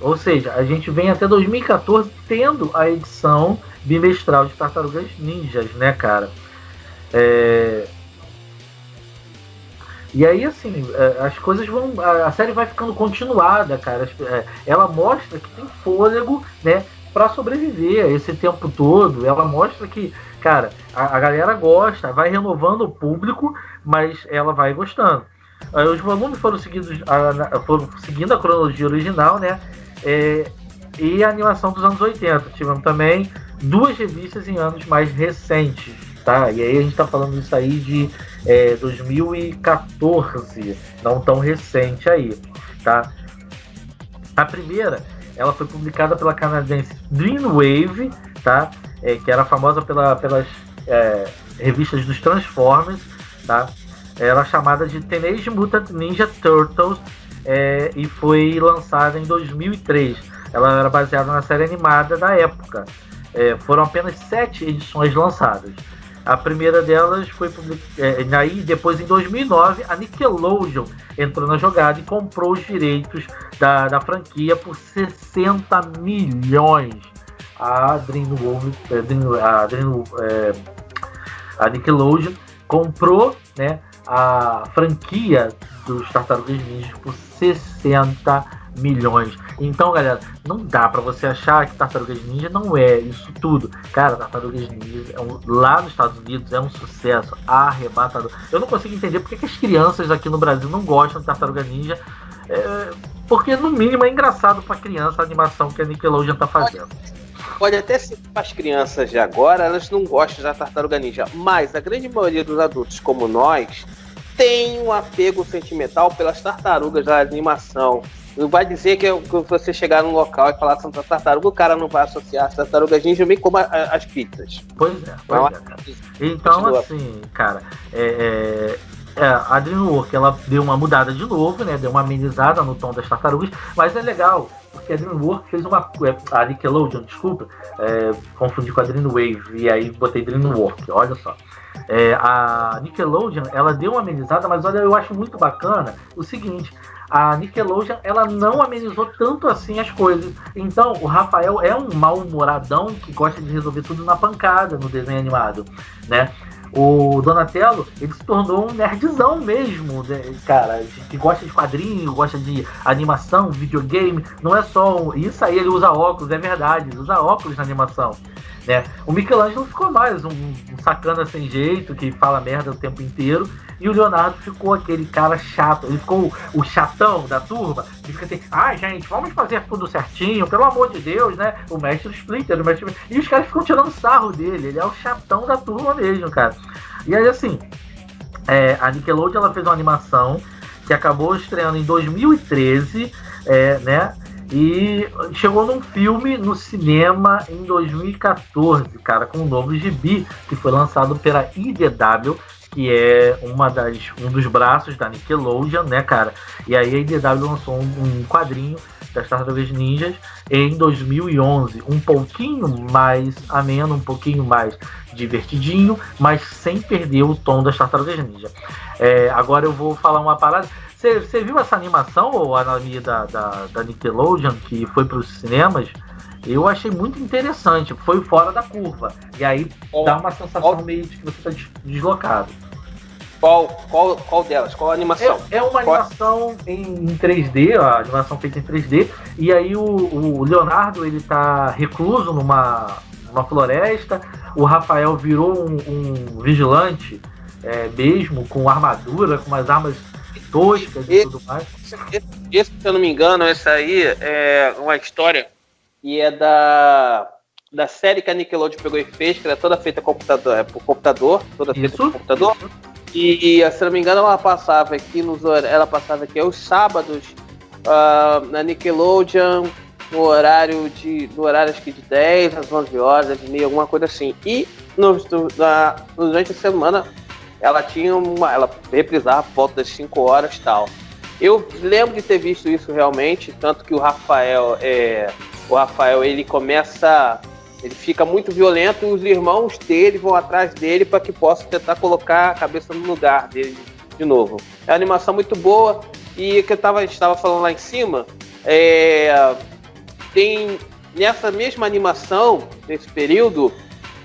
Ou seja, a gente vem até 2014 tendo a edição bimestral de Tartarugas Ninjas, né, cara? E aí, assim, as coisas vão... A série vai ficando continuada, cara. Ela mostra que tem fôlego, né, pra sobreviver esse tempo todo. Ela mostra que, cara, a galera gosta, vai renovando o público, mas ela vai gostando. Os volumes foram seguindo a cronologia original, né? E a animação dos anos 80. Tivemos também 2 revistas em anos mais recentes, tá? E aí a gente tá falando isso aí de 2014, não tão recente aí, tá? A primeira, ela foi publicada pela canadense Dreamwave, tá? Que era famosa pelas revistas dos Transformers, tá? Ela é chamada de Teenage Mutant Ninja Turtles e foi lançada em 2003. Ela era baseada na série animada da época. Foram apenas 7 edições lançadas. A primeira delas foi publicada. Aí, depois, em 2009, a Nickelodeon entrou na jogada e comprou os direitos da franquia por 60 milhões. A Nickelodeon comprou, né, a franquia dos Tartarugas Ninja por 60 milhões. Então, galera, não dá pra você achar que Tartarugas Ninja não é isso tudo. Cara, Tartarugas Ninja lá nos Estados Unidos é um sucesso arrebatador. Eu não consigo entender porque que as crianças aqui no Brasil não gostam de Tartarugas Ninja. Porque, no mínimo, é engraçado pra criança a animação que a Nickelodeon tá fazendo. Pode até ser que as crianças de agora, elas não gostam da Tartaruga Ninja, mas a grande maioria dos adultos, como nós, tem um apego sentimental pelas tartarugas da animação. Não vai dizer que você chegar num local e falar Santa Tartaruga, o cara não vai associar as Tartarugas Ninja bem como as pizzas. Pois é, cara. Então, assim, cara, a DreamWorks, ela deu uma mudada de novo, né? Deu uma amenizada no tom das tartarugas, mas é legal, porque a DreamWorks fez a Nickelodeon, desculpa, confundi com a Dreamwave, e aí botei DreamWorks, olha só. A Nickelodeon, ela deu uma amenizada, mas olha, eu acho muito bacana o seguinte: a Nickelodeon, ela não amenizou tanto assim as coisas. Então, o Rafael é um mal-humoradão que gosta de resolver tudo na pancada no desenho animado, né? O Donatello, ele se tornou um nerdzão mesmo, né, cara, que gosta de quadrinho, gosta de animação, videogame. Não é só isso aí, ele usa óculos, é verdade, ele usa óculos na animação, né? O Michelangelo ficou mais um sacana sem jeito, que fala merda o tempo inteiro. E o Leonardo ficou aquele cara chato, ele ficou o chatão da turma, que fica assim, gente, vamos fazer tudo certinho, pelo amor de Deus, né? O mestre Splinter, e os caras ficam tirando sarro dele, ele é o chatão da turma mesmo, cara. E aí, assim, a Nickelodeon, ela fez uma animação que acabou estreando em 2013, né? E chegou num filme no cinema em 2014, cara, com um novo gibi, que foi lançado pela IDW, que é um dos braços da Nickelodeon, né, cara? E aí a IDW lançou um quadrinho das Tartarugas Ninjas em 2011, um pouquinho mais ameno, um pouquinho mais divertidinho, mas sem perder o tom das Tartarugas Ninja. Agora eu vou falar uma parada. Você viu essa animação, ou a anime da Nickelodeon, que foi para os cinemas? Eu achei muito interessante, foi fora da curva. E aí dá uma sensação meio de que você está deslocado. Qual delas? Qual a animação? É uma animação em 3D, a animação feita em 3D. E aí o Leonardo, ele tá recluso numa floresta. O Rafael virou um vigilante mesmo, com armadura, com umas armas toscas e tudo mais. Esse, se eu não me engano, essa aí é uma história e é da série que a Nickelodeon pegou e fez, que era toda feita por computador, feita por computador. E, se não me engano, ela passava aqui aos sábados na Nickelodeon, no horário acho que de 10 às 11 horas, 10 e meia, alguma coisa assim. E durante a semana ela reprisava por volta das 5 horas e tal. Eu lembro de ter visto isso realmente, tanto que o Rafael ele fica muito violento e os irmãos dele vão atrás dele para que possa tentar colocar a cabeça no lugar dele de novo. É uma animação muito boa e o que a gente estava falando lá em cima, tem nessa mesma animação, nesse período,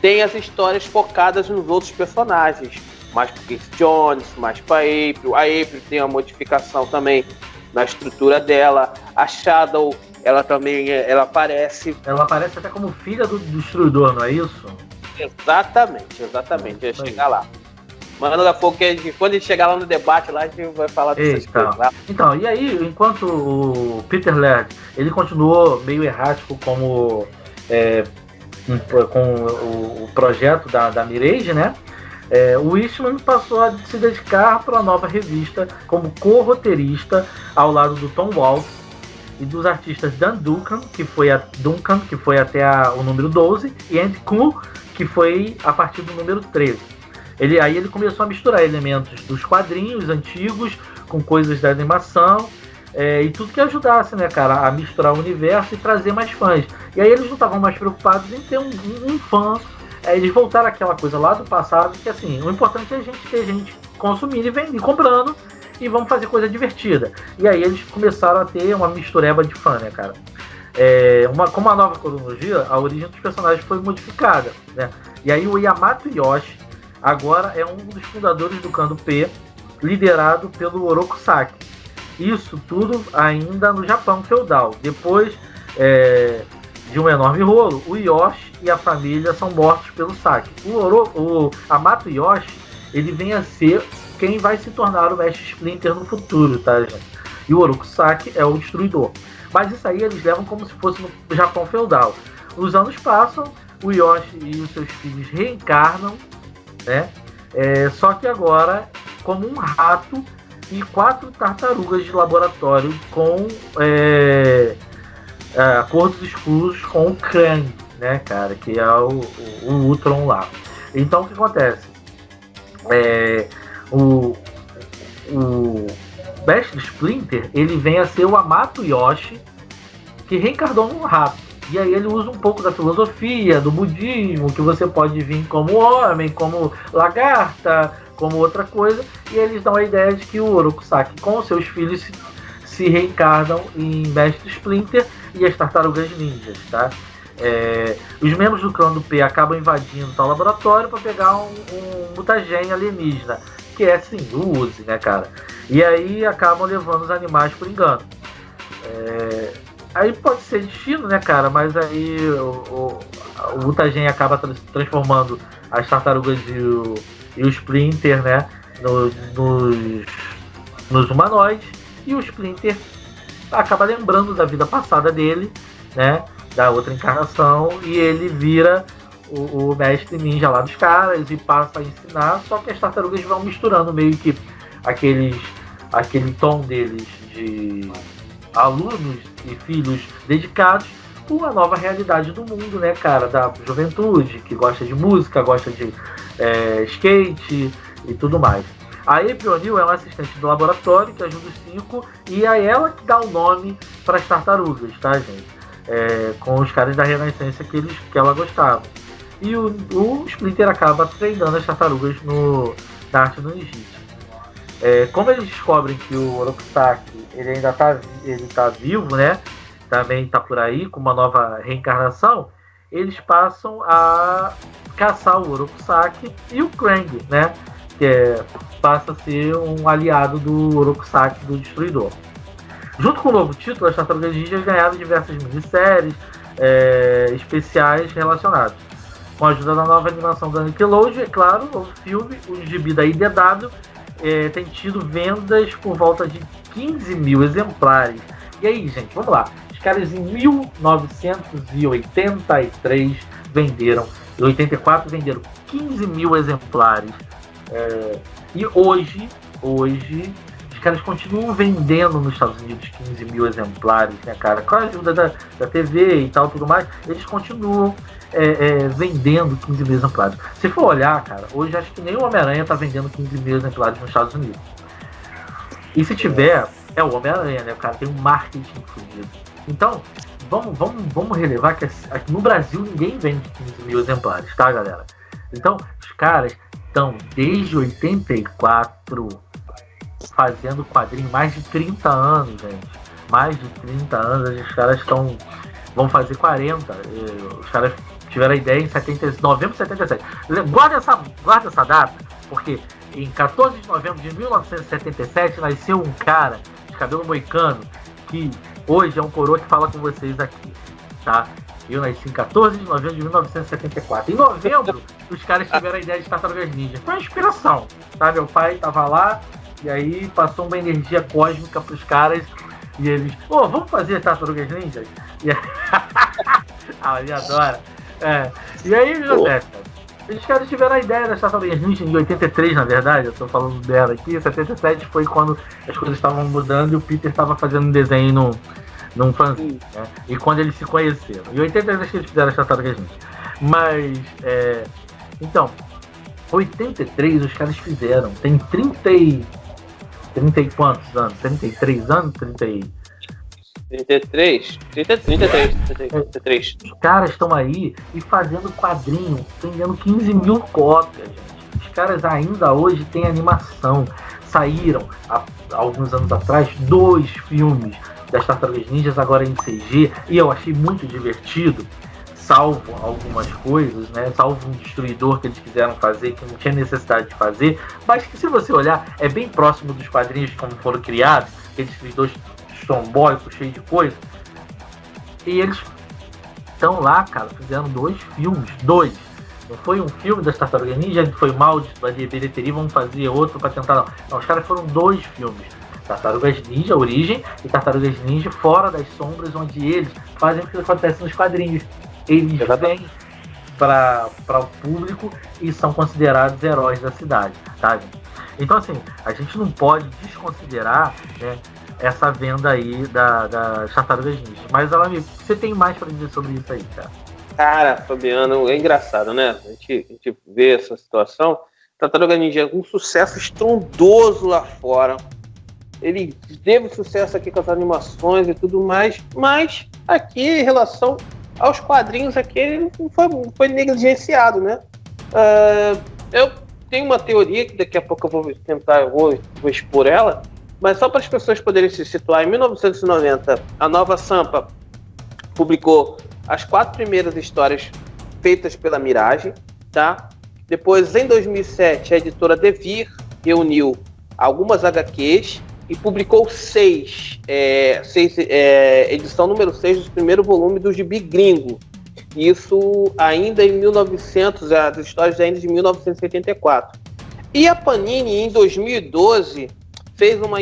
tem as histórias focadas nos outros personagens. mais pro Keith Jones, mais pra April. A April tem uma modificação também na estrutura dela. A Shadow, ela também aparece. Ela aparece até como filha do Destruidor, não é isso? Exatamente. Eu ia chegar lá. Mano da Fogo, que quando a gente chegar lá no debate, lá a gente vai falar dessas coisas lá. Então, e aí, enquanto o Peter Laird, ele continuou meio errático como com o projeto da Mirage, né? O Eastman passou a se dedicar para a nova revista como co-roteirista ao lado do Tom Waltz e dos artistas Dan Duncan, que foi até o número 12, e Andy Kuhn, que foi a partir do número 13. Aí ele começou a misturar elementos dos quadrinhos antigos com coisas da animação e tudo que ajudasse, né, cara, a misturar o universo e trazer mais fãs. E aí eles não estavam mais preocupados em ter um fã. Eles voltaram àquela coisa lá do passado, que assim, o importante é a gente ter gente consumindo e vendendo, comprando, e vamos fazer coisa divertida. E aí eles começaram a ter uma mistureba de fã, né, cara? Com uma nova cronologia, a origem dos personagens foi modificada, né? E aí o Yamato Yoshi agora é um dos fundadores do Kando P, liderado pelo Oroku Saki. Isso tudo ainda no Japão feudal. Depois de um enorme rolo, o Yoshi e a família são mortos pelo Saki. O Yamato Yoshi, ele vem a ser quem vai se tornar o Mestre Splinter no futuro, tá, gente? E o Oroku Saki é o Destruidor. Mas isso aí eles levam como se fosse no Japão feudal. Os anos passam, o Yoshi e os seus filhos reencarnam, né? Só que agora como um rato e 4 tartarugas de laboratório com acordos exclusos com o Krang, né, cara, que é o Ultron lá. Então o que acontece? O Mestre Splinter, ele vem a ser o Yamato Yoshi, que reencarnou num rato. E aí ele usa um pouco da filosofia, do budismo, que você pode vir como homem, como lagarta, como outra coisa. E eles dão a ideia de que o Oroku Saki com seus filhos se reencarnam em Mestre Splinter e as tartarugas ninjas, tá? Os membros do clã do P acabam invadindo tal laboratório para pegar um mutagen alienígena, que é sim, o Uzi, né, cara? E aí acabam levando os animais por engano. Aí pode ser destino, né, cara? Mas aí o mutagen acaba transformando as tartarugas e o Splinter, né, nos humanoides. E o Splinter acaba lembrando da vida passada dele, né, da outra encarnação, e ele vira o mestre ninja lá dos caras e passa a ensinar, só que as tartarugas vão misturando meio que aquele tom deles de alunos e filhos dedicados com a nova realidade do mundo, né, cara, da juventude, que gosta de música, gosta de skate e tudo mais. A April O'Neil é uma assistente do laboratório que ajuda os 5 e é ela que dá o nome para as tartarugas, tá, gente? Com os caras da Renascença que ela gostava. E o Splinter acaba treinando as tartarugas na arte do ninjitsu. Como eles descobrem que o Oroku Saki ele ainda tá vivo, né? Também está por aí com uma nova reencarnação, eles passam a caçar o Oroku Saki e o Krang, né? Que passa a ser um aliado do Oroku Saki, do Destruidor. Junto com o novo título, as Tartarugas Ninjas ganharam diversas minisséries especiais relacionadas. Com a ajuda da nova animação da Nickelodeon, é claro, o filme, o gibi da IDW, tem tido vendas por volta de 15 mil exemplares. E aí, gente, vamos lá. Os caras em 1983 venderam, em 84 venderam 15 mil exemplares. E hoje, os caras continuam vendendo nos Estados Unidos 15 mil exemplares, né, cara? Com a ajuda da TV e tal, tudo mais, eles continuam vendendo 15 mil exemplares. Se for olhar, cara, hoje acho que nem o Homem-Aranha tá vendendo 15 mil exemplares nos Estados Unidos. E se tiver, é o Homem-Aranha, né? O cara tem um marketing fudido. Então, vamos relevar que aqui no Brasil ninguém vende 15 mil exemplares, tá, galera? Então, os caras estão desde 84 fazendo quadrinho, mais de 30 anos, gente. Mais de 30 anos, os caras vão fazer 40. Os caras tiveram a ideia em novembro de 77. Guarda essa data, Porque em 14 de novembro de 1977 nasceu um cara de cabelo moicano que hoje é um coroa que fala com vocês aqui, tá? Eu nasci em 14 de novembro de 1974. Em novembro, os caras tiveram a ideia de Tartarugas Ninja. Foi uma inspiração, tá? Meu pai tava lá e aí passou uma energia cósmica pros caras e eles, vamos fazer Tartarugas Ninja? E aí... ele adora. E aí o que acontece, cara? Os caras tiveram a ideia das Tartarugas Ninja em 83, na verdade, eu tô falando dela aqui. 77 foi quando as coisas estavam mudando e o Peter estava fazendo um desenho num fanzine, né? E quando eles se conheceram. Em 83 acho que eles fizeram as Tartarugas Ninja. Mas, então, 83 os caras fizeram. Tem 30 e quantos anos? 33 anos? 33. Os caras estão aí e fazendo quadrinho, vendendo 15 mil cópias, gente. Os caras ainda hoje têm animação. Saíram, há alguns anos atrás, 2 filmes das Tartarugas Ninjas, agora em CG, e eu achei muito divertido, salvo algumas coisas, né? Salvo um destruidor que eles quiseram fazer, que não tinha necessidade de fazer, mas que, se você olhar, é bem próximo dos quadrinhos como foram criados, aqueles destruidores trombóicos, cheio de coisa. E eles estão lá, cara, fizeram 2 filmes. 2. Não foi um filme das Tartarugas Ninja que foi mal de bilheteria, vamos fazer outro pra tentar. Não, os caras foram 2 filmes. Tartarugas Ninja Origem e Tartarugas Ninja Fora das Sombras, onde eles fazem o que acontece nos quadrinhos. Eles vêm para o público e são considerados heróis da cidade, tá, gente? Então, assim, a gente não pode desconsiderar, né, essa venda aí das Tartarugas Ninja. Mas, você tem mais para dizer sobre isso aí, cara? Cara, Fabiano, é engraçado, né? A gente vê essa situação. Tartaruga Ninja é um sucesso estrondoso lá fora. Ele teve sucesso aqui com as animações e tudo mais, mas aqui, em relação aos quadrinhos, aqui ele foi negligenciado, né? Eu tenho uma teoria que daqui a pouco eu vou expor ela, mas só para as pessoas poderem se situar. Em 1990, a Nova Sampa publicou as 4 primeiras histórias feitas pela Mirage, tá? Depois, em 2007, a editora Devir reuniu algumas HQs e publicou 6, edição número 6 do primeiro volume do Gibi Gringo. Isso ainda em 1900, as histórias ainda de 1984. E a Panini, em 2012, fez um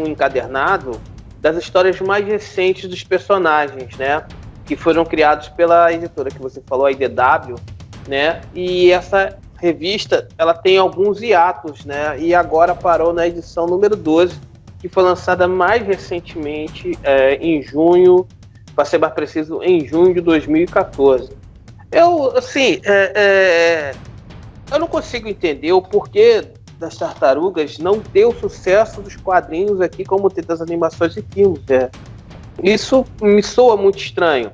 encadernado das histórias mais recentes dos personagens, né? Que foram criados pela editora que você falou, a IDW, né? E essa revista, ela tem alguns hiatos, né? E agora parou na edição número 12, que foi lançada mais recentemente, em junho, para ser mais preciso, em junho de 2014. Eu não consigo entender o porquê das Tartarugas não ter o sucesso dos quadrinhos aqui, como tem das animações e filmes. Isso me soa muito estranho.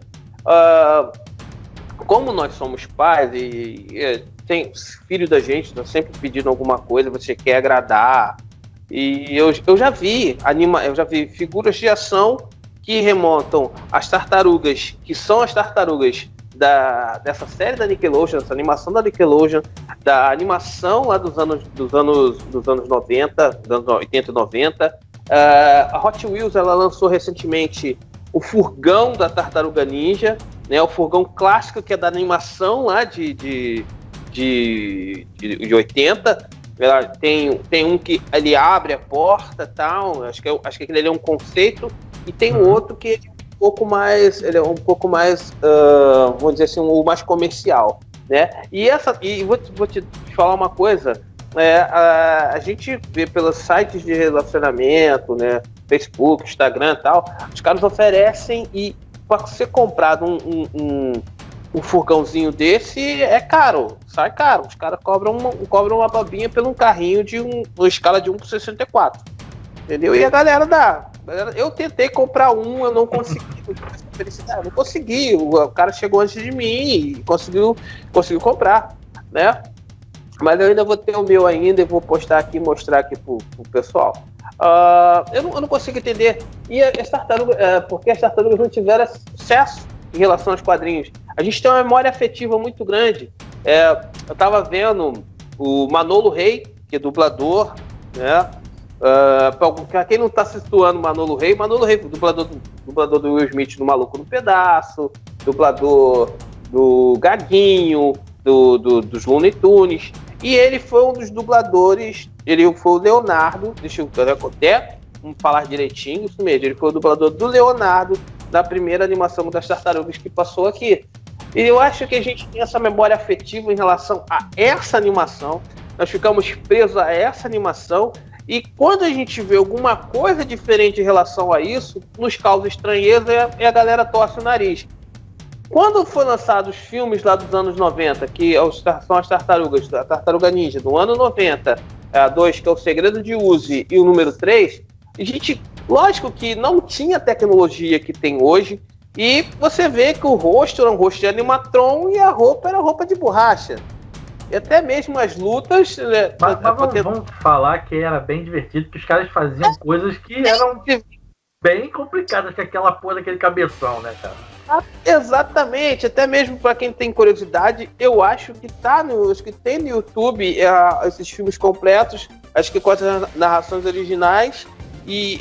Como nós somos pais e tem filho da gente, tá sempre pedindo alguma coisa, você quer agradar. E eu já vi figuras de ação que remontam às tartarugas, que são as tartarugas dessa série da Nickelodeon, essa animação da Nickelodeon, da animação lá dos anos 90, dos anos 80 e 90. A Hot Wheels, ela lançou recentemente o furgão da Tartaruga Ninja, né, o furgão clássico que é da animação lá de 80. Tem um que ele abre a porta e tal, acho que aquele ali é um conceito, e tem um outro que ele é um pouco mais, vamos dizer assim, o mais comercial, né? E vou te falar uma coisa, a gente vê pelos sites de relacionamento, né, Facebook, Instagram e tal, os caras oferecem, e para ser comprado um furgãozinho desse é caro, sai caro. Os caras cobram uma babinha por um carrinho de uma escala de 1/64, entendeu? E a galera dá. Eu tentei comprar eu não consegui. Não consegui. O cara chegou antes de mim e conseguiu comprar, né? Mas eu ainda vou ter o meu ainda e vou postar aqui, mostrar aqui pro pessoal. Eu não consigo entender. E as tartarugas, porque as tartarugas não tiveram sucesso em relação aos quadrinhos. A gente tem uma memória afetiva muito grande. Eu estava vendo o Manolo Rey, que é dublador, né? Pra quem não tá se situando, Manolo Rey, dublador do Will Smith no Maluco no Pedaço, dublador do Gaguinho, dos Looney Tunes, e ele foi um dos dubladores, ele foi o Leonardo, deixa eu até falar direitinho, isso mesmo, ele foi o dublador do Leonardo na primeira animação das Tartarugas que passou aqui. E eu acho que a gente tem essa memória afetiva em relação a essa animação, nós ficamos presos a essa animação, e quando a gente vê alguma coisa diferente em relação a isso, nos causa estranheza e a galera torce o nariz. Quando foi lançados os filmes lá dos anos 90, que são as Tartarugas, a Tartaruga Ninja, do ano 90, a 2, que é o Segredo de Uzi, e o número 3, a gente, lógico que não tinha a tecnologia que tem hoje, e você vê que o rosto era um rosto de animatron e a roupa era roupa de borracha. E até mesmo as lutas... Mas vamos falar que era bem divertido, que os caras faziam coisas que eram bem complicadas, que aquela porra daquele cabeção, né, cara? Exatamente, até mesmo para quem tem curiosidade, eu acho que acho que tem no YouTube esses filmes completos, acho que com as narrações originais e,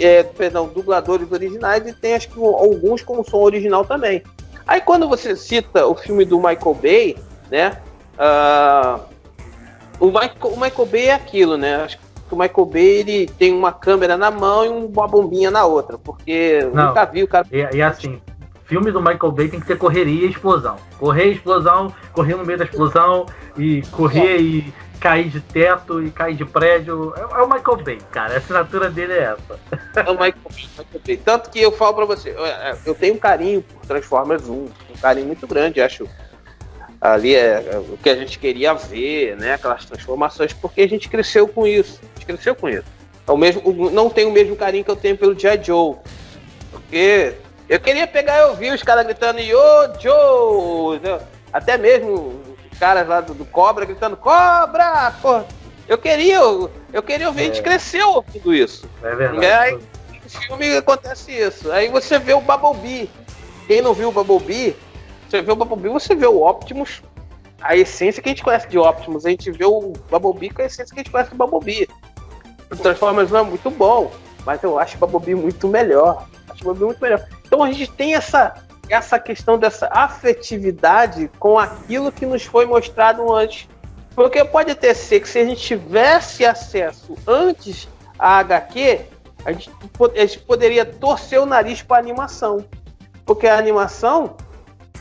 dubladores originais, e tem acho que alguns com som original também. Aí quando você cita o filme do Michael Bay, né, o Michael Bay é aquilo, né, acho que o Michael Bay ele tem uma câmera na mão e uma bombinha na outra, porque nunca vi o cara... E assim... Filme do Michael Bay tem que ter correria e explosão. Correr e explosão, correr no meio da explosão, e correr e cair de teto e cair de prédio. É o Michael Bay, cara. A assinatura dele é essa. É o Michael Bay. Tanto que eu falo pra você, eu tenho um carinho por Transformers 1, um carinho muito grande, acho. Ali é o que a gente queria ver, né? Aquelas transformações, porque a gente cresceu com isso. É o mesmo, não tem o mesmo carinho que eu tenho pelo G.I. Joe. Porque... eu queria pegar e ouvir os caras gritando Yo, Joe! Até mesmo os caras lá do Cobra gritando Cobra! Porra, eu queria ouvir, a gente cresceu ouvindo isso. É verdade. Aí no filme acontece isso. Aí você vê o Bumblebee. Quem não viu o Bumblebee, você vê o Optimus, a essência que a gente conhece de Optimus. A gente vê o Bumblebee com a essência que a gente conhece de Bumblebee. O Transformers não é muito bom, mas eu acho o Bumblebee muito melhor. Então a gente tem essa questão dessa afetividade com aquilo que nos foi mostrado antes. Porque pode até ser que se a gente tivesse acesso antes à HQ, a gente poderia torcer o nariz para a animação. Porque a animação,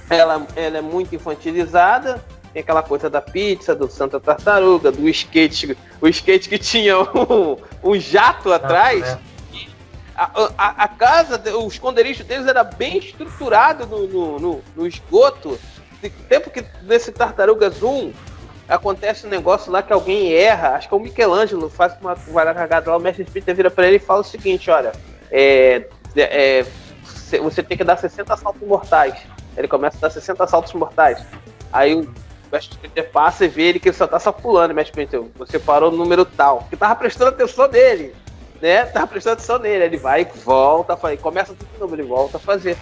ela é muito infantilizada, tem aquela coisa da pizza, do Santa Tartaruga, do skate, o skate que tinha um jato atrás. A casa, o esconderijo deles era bem estruturado no esgoto. Tempo que nesse Tartarugas 1 acontece um negócio lá que alguém erra, acho que é o Michelangelo faz uma cagada lá, o Mestre Splinter vira pra ele e fala o seguinte: olha, você tem que dar 60 saltos mortais. Ele começa a dar 60 saltos mortais. Aí o Mestre Splinter passa e vê ele que ele só tá pulando. Mestre Splinter, você parou no número tal, que tava prestando atenção nele. Né? Tava prestando atenção nele, ele vai e volta a fazer, começa tudo de novo, ele volta a fazer.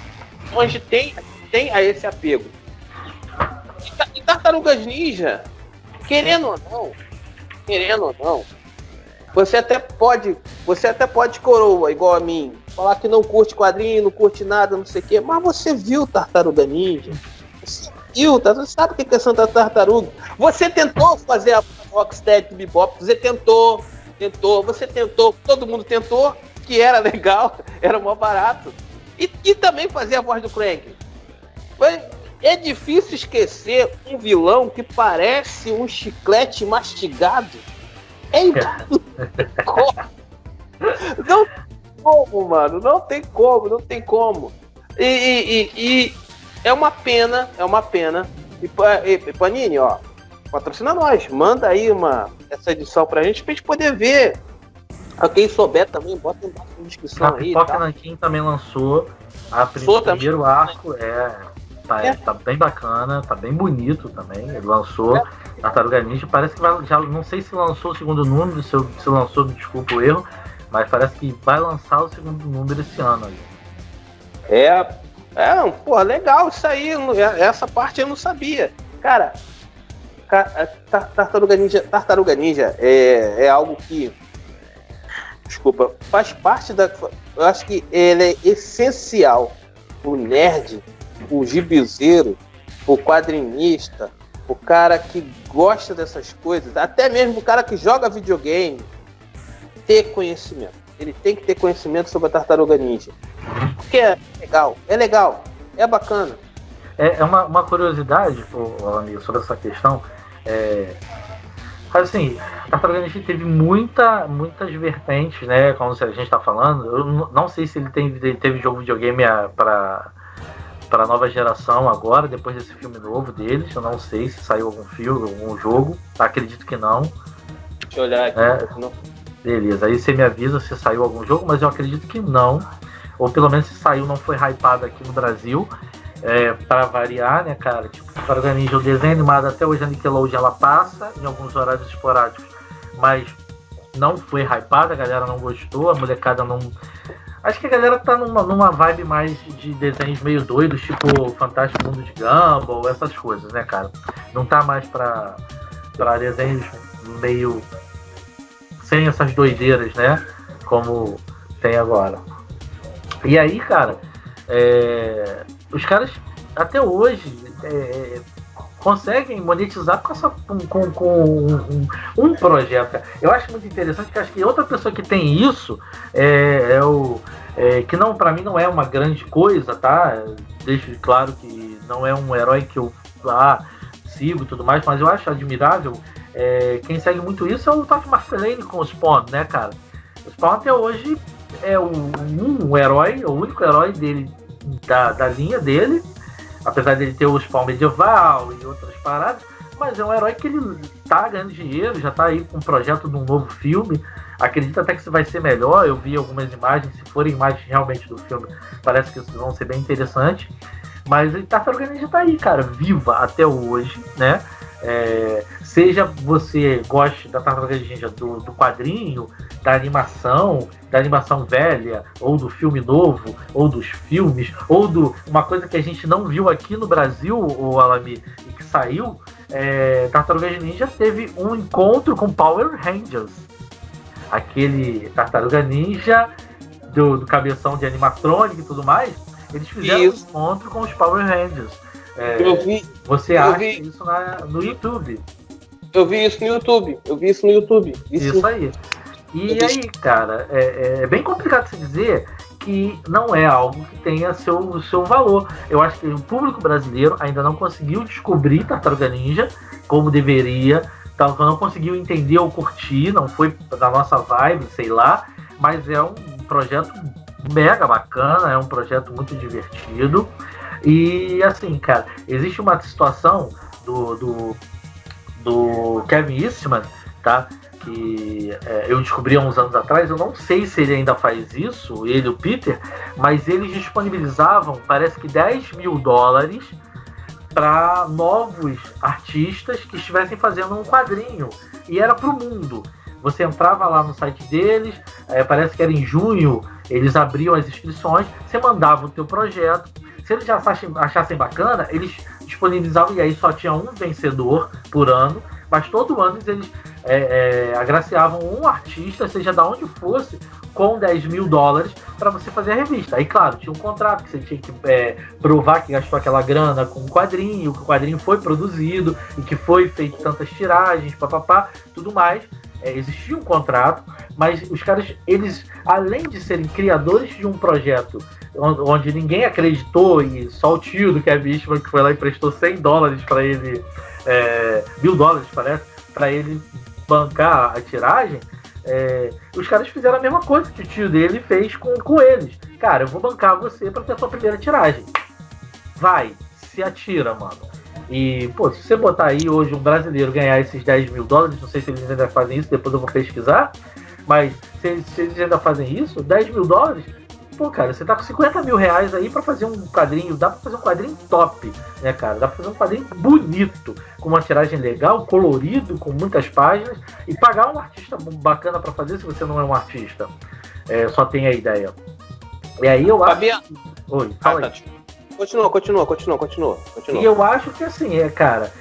Então a gente tem a esse apego. E Tartarugas Ninja, querendo ou não, você até pode coroa, igual a mim, falar que não curte quadrinho, não curte nada, não sei o quê, mas você viu Tartaruga Ninja? Você viu, você sabe o que é Santa Tartaruga? Você tentou fazer a Rocksteady Bebop, você tentou, todo mundo tentou, que era legal, era mó barato. E também fazer a voz do Krang. É difícil esquecer um vilão que parece um chiclete mastigado. Não tem como, mano. Não tem como. E é uma pena. E Panini, ó, patrocina nós. Manda aí essa edição pra gente poder ver. Quem souber também, bota embaixo na descrição aí. A Pipoca Nankin também lançou o primeiro arco. Tá bem bacana, tá bem bonito também. Ele lançou Tartaruga Ninja. Parece que já não sei se lançou o segundo número, se lançou, desculpa o erro, mas parece que vai lançar o segundo número esse ano aí. Legal isso aí. Essa parte eu não sabia. Cara, Tartaruga Ninja é algo que, desculpa, faz parte da... Eu acho que ele é essencial o nerd, o gibizeiro, o quadrinista, o cara que gosta dessas coisas, até mesmo o cara que joga videogame, ter conhecimento. Ele tem que ter conhecimento sobre a Tartaruga Ninja. Porque é legal, é bacana. É uma curiosidade, amigo, sobre essa questão. Assim, a Tartaruga Ninja teve muitas vertentes, né? Como a gente está falando. Eu não sei se ele teve jogo videogame para a nova geração agora, depois desse filme novo deles. Eu não sei se saiu algum filme, algum jogo. Acredito que não. Deixa eu olhar aqui. Não. Beleza, aí você me avisa se saiu algum jogo, mas eu acredito que não. Ou pelo menos se saiu, não foi hypado aqui no Brasil. Para variar, né, cara? Tipo, Tartaruga Ninja, o desenho animado até hoje a Nickelodeon ela passa em alguns horários esporádicos, mas não foi hypado, a galera não gostou, a molecada não. Acho que a galera tá numa vibe mais de desenhos meio doidos, tipo Fantástico Mundo de Gumball, essas coisas, né, cara? Não tá mais pra desenhos meio sem essas doideiras, né? Como tem agora. E aí, cara, os caras até hoje conseguem monetizar com um projeto. Eu acho muito interessante, que acho que outra pessoa que tem isso que não, para mim não é uma grande coisa, tá? Deixo claro que não é um herói que eu sigo e tudo mais, mas eu acho admirável. Quem segue muito isso é o Todd McFarlane com o Spawn, né, cara? O Spawn até hoje é um herói, o único herói dele, da linha dele, apesar dele ter o Spawn medieval e outras paradas, mas é um herói que ele tá ganhando dinheiro, já tá aí com um projeto de um novo filme. Acredito até que vai ser melhor. Eu vi algumas imagens, se forem imagens realmente do filme, parece que vão ser bem interessantes. Mas a Tartaruga Ninja tá aí, cara, viva até hoje, né? Seja você goste da Tartaruga Ninja do quadrinho, da animação velha, ou do filme novo, ou dos filmes, ou uma coisa que a gente não viu aqui no Brasil, o Alami, e que saiu, Tartaruga Ninja teve um encontro com Power Rangers. Aquele Tartaruga Ninja do cabeção de animatrônica e tudo mais, eles fizeram um encontro com os Power Rangers. Você acha isso no YouTube? Eu vi isso no YouTube. Isso aí. E aí, cara, é bem complicado se dizer que não é algo que tenha seu valor. Eu acho que o público brasileiro ainda não conseguiu descobrir Tartaruga Ninja como deveria, não conseguiu entender ou curtir, não foi da nossa vibe, sei lá, mas é um projeto mega bacana, é um projeto muito divertido. E assim, cara, existe uma situação do Kevin Eastman, tá? Que eu descobri há uns anos atrás. Eu não sei se ele ainda faz isso, ele e o Peter, mas eles disponibilizavam, parece que $10 mil para novos artistas que estivessem fazendo um quadrinho, e era para o mundo. Você entrava lá no site deles, parece que era em junho, eles abriam as inscrições, você mandava o teu projeto. Se eles já achassem bacana, eles disponibilizavam, e aí só tinha um vencedor por ano, mas todo ano eles agraciavam um artista, seja de onde fosse, com $10 mil para você fazer a revista. Aí, claro, tinha um contrato que você tinha que provar que gastou aquela grana com o quadrinho, que o quadrinho foi produzido e que foi feito tantas tiragens, tudo mais. Existia um contrato, mas os caras, eles, além de serem criadores de um projeto onde ninguém acreditou, e só o tio do Kevin Eastman, que foi lá e prestou $100 para ele, $1.000 parece, para ele bancar a tiragem, os caras fizeram a mesma coisa que o tio dele fez com eles. Cara, eu vou bancar você para ter a sua primeira tiragem. Vai, se atira, mano. E, pô, se você botar aí hoje um brasileiro ganhar esses $10 mil, não sei se eles ainda fazem isso, depois eu vou pesquisar, mas se eles ainda fazem isso, $10 mil, pô, cara, você tá com R$50 mil aí pra fazer um quadrinho, dá pra fazer um quadrinho top, né, cara? Dá pra fazer um quadrinho bonito, com uma tiragem legal, colorido, com muitas páginas, e pagar um artista bacana pra fazer, se você não é um artista, só tem a ideia. E aí eu acho... Fabiano. Oi, fala aí. Continua. E eu acho que assim, cara,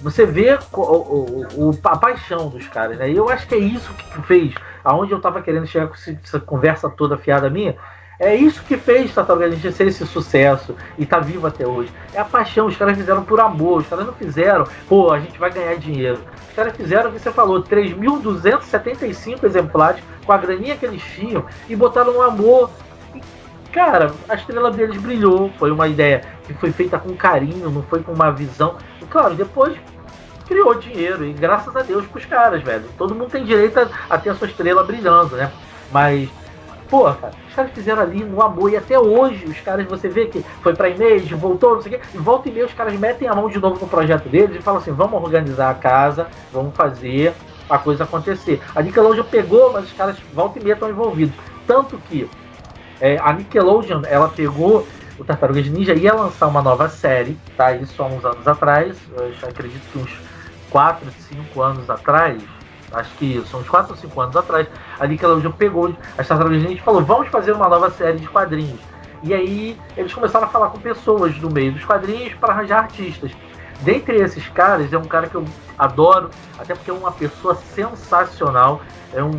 você vê a paixão dos caras, né? E eu acho que é isso que fez, aonde eu tava querendo chegar com essa conversa toda fiada minha, é isso que fez Tartaruga Ninja ser esse sucesso e tá vivo até hoje. É a paixão, os caras fizeram por amor, os caras não fizeram, pô, a gente vai ganhar dinheiro. Os caras fizeram o que você falou, 3.275 exemplares com a graninha que eles tinham e botaram um amor. E, cara, a estrela deles brilhou, foi uma ideia que foi feita com carinho, não foi com uma visão. E claro, depois criou dinheiro e graças a Deus pros caras, velho. Todo mundo tem direito a ter a sua estrela brilhando, né? Mas, pô, cara, os caras fizeram ali no amor e até hoje os caras, você vê que foi pra Image, voltou, não sei o quê, e volta e meia os caras metem a mão de novo no projeto deles e falam assim, vamos organizar a casa, vamos fazer a coisa acontecer. A Nickelodeon pegou, mas os caras volta e meia estão envolvidos. Tanto que a Nickelodeon, ela pegou o Tartarugas Ninja e ia lançar uma nova série, tá? Isso há uns anos atrás, eu acredito que uns 4, 5 anos atrás, acho que isso, uns 4 ou 5 anos atrás, a Nickelodeon pegou as Tartarugas Ninja e falou, vamos fazer uma nova série de quadrinhos. E aí eles começaram a falar com pessoas do meio dos quadrinhos para arranjar artistas. Dentre esses caras, é um cara que eu adoro, até porque é uma pessoa sensacional, é um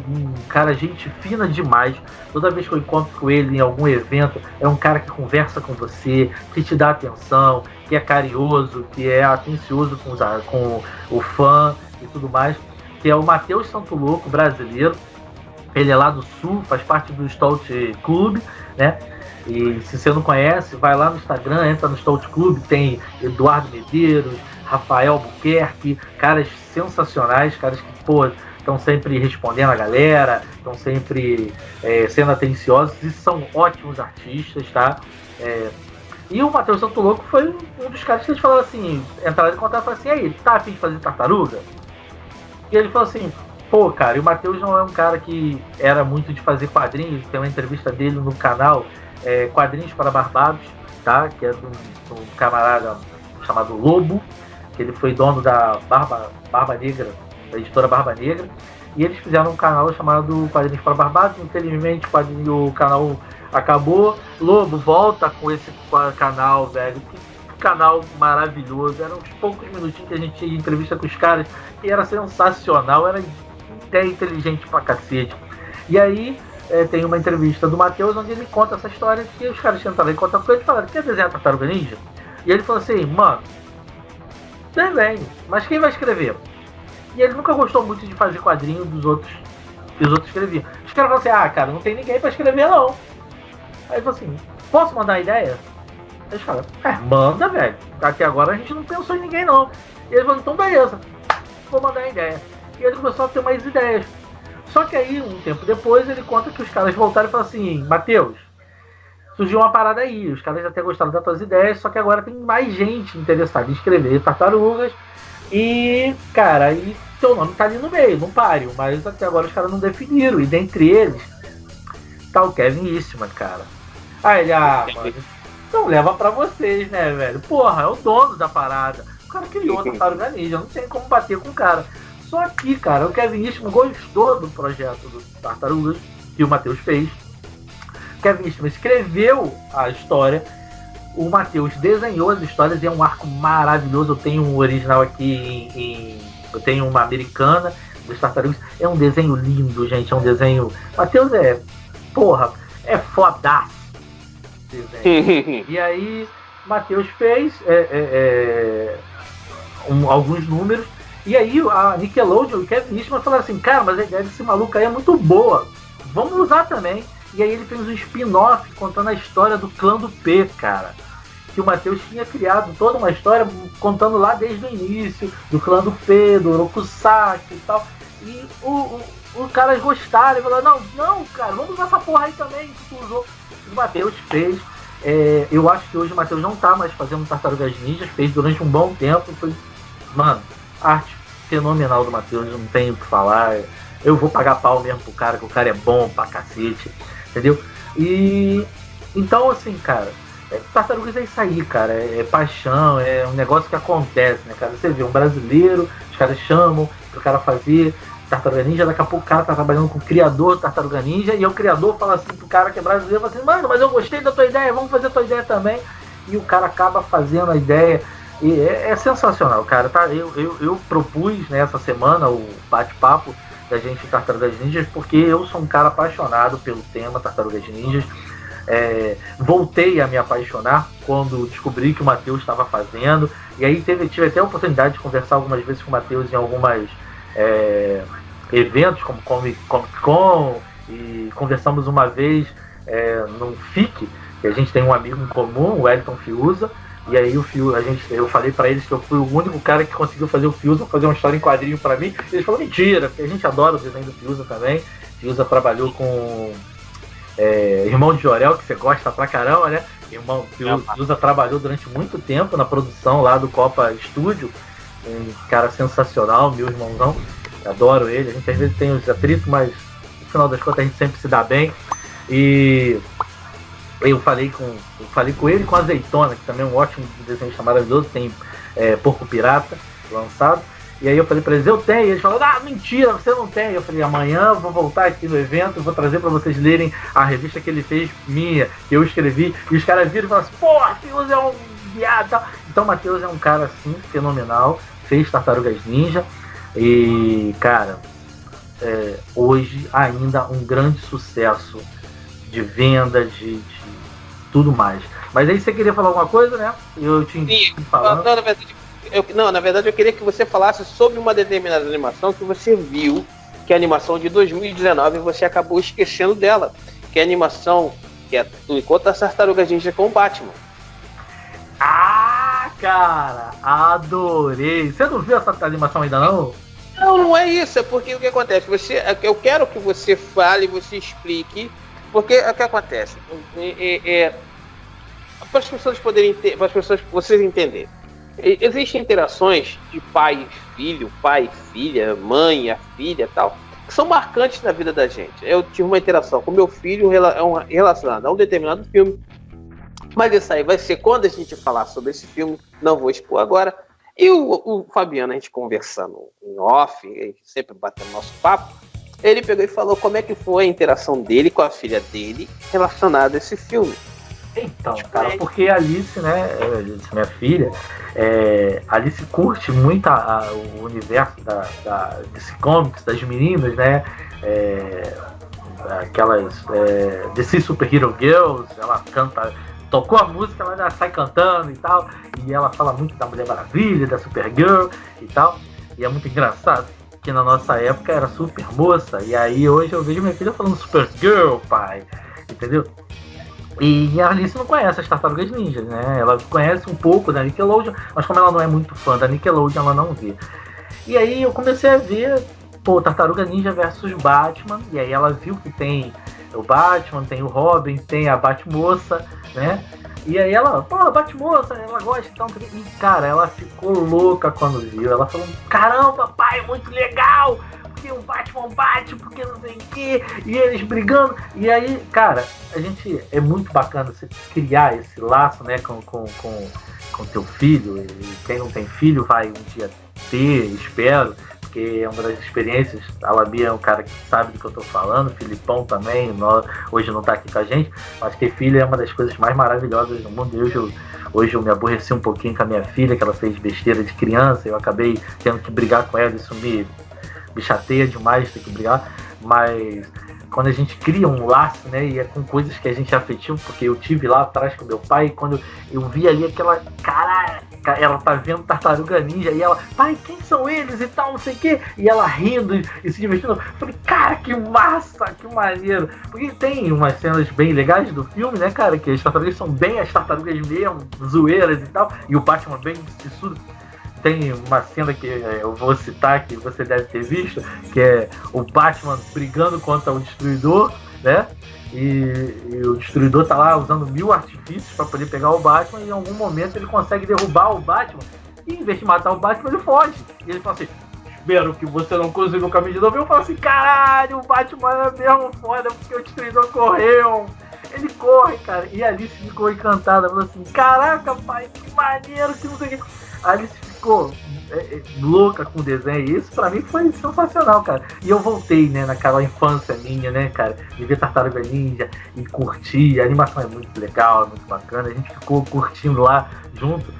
cara gente fina demais. Toda vez que eu encontro com ele em algum evento, é um cara que conversa com você, que te dá atenção, que é carinhoso, que é atencioso com o fã e tudo mais, que é o Matheus Santolouco, brasileiro. Ele é lá do Sul, faz parte do Stout Club, né? E se você não conhece, vai lá no Instagram, entra no Stout Club, tem Eduardo Medeiros, Rafael Buquerque, caras sensacionais, caras que, pô, estão sempre respondendo a galera, estão sempre sendo atenciosos e são ótimos artistas, tá? E o Matheus Santolouco foi um dos caras que eles falaram assim, entraram em contato e falaram assim, aí, tá a fim de fazer tartaruga? E ele falou assim, pô, cara, e o Matheus não é um cara que era muito de fazer quadrinhos, tem uma entrevista dele no canal, Quadrinhos para Barbados, tá? Que é de um camarada chamado Lobo, que ele foi dono da Barba Negra, da editora Barba Negra, e eles fizeram um canal chamado Quadrinhos para Barbados. Infelizmente o canal acabou. Lobo, volta com esse canal, velho, que canal maravilhoso, eram uns poucos minutinhos que a gente tinha entrevista com os caras, e era sensacional, era até inteligente pra cacete. E aí tem uma entrevista do Matheus onde ele conta essa história que os caras tentaram em contato com ele e falaram, quer desenhar Tartaruga Ninja? E ele falou assim, mano, desenho, mas quem vai escrever? E ele nunca gostou muito de fazer quadrinho dos outros, que os outros escreviam. Os caras falaram assim, cara, não tem ninguém pra escrever não. Aí ele falou assim, posso mandar ideia? Aí os caras, manda, velho, até agora a gente não pensou em ninguém não. E ele falou, então beleza, vou mandar a ideia. E ele começou a ter mais ideias. Só que aí, um tempo depois, ele conta que os caras voltaram e falaram assim, Matheus, surgiu uma parada aí, os caras até gostaram das tuas ideias, só que agora tem mais gente interessada em escrever tartarugas. E, cara, aí teu nome tá ali no meio, no páreo, mas até agora os caras não definiram. E dentre eles tá o Kevin Eastman, cara. Aí ele, mano, então leva pra vocês, né, velho? Porra, é o dono da parada. O cara criou a Tartaruga Ninja, não tem como bater com o cara. Só que, cara, o Kevin Eastman gostou do projeto do Tartarugas que o Matheus fez. O Kevin Eastman escreveu a história. O Matheus desenhou as histórias e é um arco maravilhoso. Eu tenho um original aqui eu tenho uma americana dos Tartarugas. É um desenho lindo, gente. É um desenho... Matheus é fodaço. Desenho. E aí, Matheus fez alguns números. E aí, a Nickelodeon e o Kevin Eastman falaram assim, cara, mas a ideia desse maluco aí é muito boa. Vamos usar também. E aí ele fez um spin-off contando a história do clã do P, cara. Que o Matheus tinha criado toda uma história contando lá desde o início, do clã do P, do Orokusaki e tal. E os caras gostaram e falaram, não, cara, vamos usar essa porra aí também que tu usou. O Matheus fez. Eu acho que hoje o Matheus não tá mais fazendo Tartarugas Ninjas, fez durante um bom tempo. Foi, mano, arte fenomenal do Matheus, não tenho o que falar. Eu vou pagar pau mesmo pro cara, que o cara é bom pra cacete. Entendeu? E então, assim, cara, Tartarugas é isso aí, cara. É paixão, é um negócio que acontece, né, cara? Você vê um brasileiro, os caras chamam pro cara fazer Tartaruga Ninja, daqui a pouco o cara tá trabalhando com o criador do Tartaruga Ninja, e o criador fala assim pro cara que é brasileiro, fala assim, mano, mas eu gostei da tua ideia, vamos fazer a tua ideia também. e o cara acaba fazendo a ideia. E é sensacional, cara. Tá? Eu propus nessa semana o bate-papo da gente em Tartarugas Ninjas, porque eu sou um cara apaixonado pelo tema Tartarugas Ninjas. Voltei a me apaixonar quando descobri que o Matheus estava fazendo, e aí tive até a oportunidade de conversar algumas vezes com o Matheus em algumas eventos como Comic Con, e conversamos uma vez num FIC, que a gente tem um amigo em comum, o Wellington Fiuza, e aí eu falei pra eles que eu fui o único cara que conseguiu fazer o Fiuza fazer uma história em quadrinho pra mim. Eles falaram mentira, porque a gente adora o desenho do Fiuza também. Fiuza trabalhou com Irmão de Jorel, que você gosta pra caramba, né? Fiuza trabalhou durante muito tempo na produção lá do Copa Studio, um cara sensacional, meu irmãozão, adoro ele. A gente às vezes tem os atritos, mas no final das contas a gente sempre se dá bem. E eu falei com ele, com a Azeitona, que também é um ótimo desenho maravilhoso, tem Porco Pirata lançado. E aí eu falei pra eles, eu tenho. E eles falaram, mentira, você não tem. Eu falei, amanhã eu vou voltar aqui no evento, vou trazer pra vocês lerem a revista que ele fez, minha, que eu escrevi. E os caras viram e falaram assim, pô, Matheus é um viado. Então o Matheus é um cara assim, fenomenal, fez Tartarugas Ninja. E, cara, hoje ainda um grande sucesso de venda, de tudo mais. Mas aí você queria falar alguma coisa, né? Eu te falando. Na verdade eu queria que você falasse sobre uma determinada animação que você viu, que é a animação de 2019, e você acabou esquecendo dela, que é a animação que é do Encontro das Tartarugas Ninja com o Batman. Ah, cara, adorei. Você não viu essa animação ainda não? Não é isso, é porque o que acontece? Eu quero que você fale, você explique, porque o que acontece? Para as pessoas poderem ter, para as pessoas, vocês entenderem. Existem interações de pai e filho, pai e filha, mãe e filha e tal, que são marcantes na vida da gente. Eu tive uma interação com meu filho relacionada a um determinado filme, mas isso aí vai ser quando a gente falar sobre esse filme, não vou expor agora. E o Fabiano, a gente conversando em off, a gente sempre batendo nosso papo, ele pegou e falou como é que foi a interação dele com a filha dele relacionada a esse filme. Então, cara, porque a Alice, né, minha filha, Alice curte muito o universo desse comics, das meninas, né, aquelas DC Super Hero Girls, ela canta, tocou a música, ela já sai cantando e tal, e ela fala muito da Mulher Maravilha, da Supergirl e tal, e é muito engraçado, que na nossa época era Super Moça, e aí hoje eu vejo minha filha falando Supergirl, pai, entendeu? E a Alice não conhece as Tartarugas Ninjas, né? Ela conhece um pouco da Nickelodeon, mas como ela não é muito fã da Nickelodeon, ela não vê. E aí eu comecei a ver, Tartaruga Ninja versus Batman, e aí ela viu que tem o Batman, tem o Robin, tem a Batmoça, né? E aí ela, Batmoça, ela gosta e tal. E cara, ela ficou louca quando viu. Ela falou, caramba, pai, muito legal! Porque o Batman bate, porque não sei o quê, e eles brigando. E aí, cara, é muito bacana você criar esse laço, né, com teu filho. E quem não tem filho vai um dia ter, espero, porque é uma das experiências. A Labia é um cara que sabe do que eu tô falando, o Filipão também, hoje não tá aqui com a gente, mas ter filho é uma das coisas mais maravilhosas do mundo. Hoje eu me aborreci um pouquinho com a minha filha, que ela fez besteira de criança, eu acabei tendo que brigar com ela, isso me chateia demais ter que brigar, mas quando a gente cria um laço, né, e é com coisas que a gente é afetivo, porque eu tive lá atrás com meu pai, e quando eu vi ali aquela, caraca, ela tá vendo Tartaruga Ninja, e ela, pai, quem são eles e tal, não sei o quê, e ela rindo e se divertindo, eu falei, cara, que massa, que maneiro, porque tem umas cenas bem legais do filme, né, cara, que as tartarugas são bem as tartarugas mesmo, zoeiras e tal, e o Batman bem sisudo. Tem uma cena que eu vou citar, que você deve ter visto, que é o Batman brigando contra o Destruidor, né? E o Destruidor tá lá usando 1000 artifícios para poder pegar o Batman, e em algum momento ele consegue derrubar o Batman, e em vez de matar o Batman, ele foge. E ele fala assim, espero que você não cruze o caminho de novo. Eu falo assim, caralho, o Batman é mesmo foda, porque o Destruidor correu. Ele corre, cara. E a Alice ficou encantada, falou assim, caraca, pai, que maneiro, que não sei o que. A Alice ficou louca com o desenho. E isso pra mim foi sensacional, cara. E eu voltei, né, naquela infância minha, né, cara, de ver Tartaruga Ninja e curtir. A animação é muito legal, é muito bacana. A gente ficou curtindo lá junto.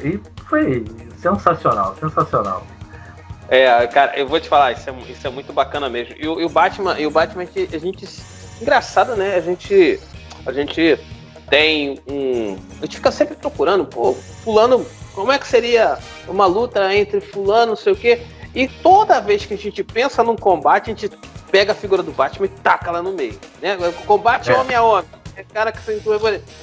E foi sensacional. Cara, eu vou te falar, isso é muito bacana mesmo. E o Batman, a gente. Engraçado, né? A gente tem um. A gente fica sempre procurando, fulano, como é que seria uma luta entre fulano, não sei o quê. E toda vez que a gente pensa num combate, a gente pega a figura do Batman e taca lá no meio. Né? O combate homem a homem. Cara que você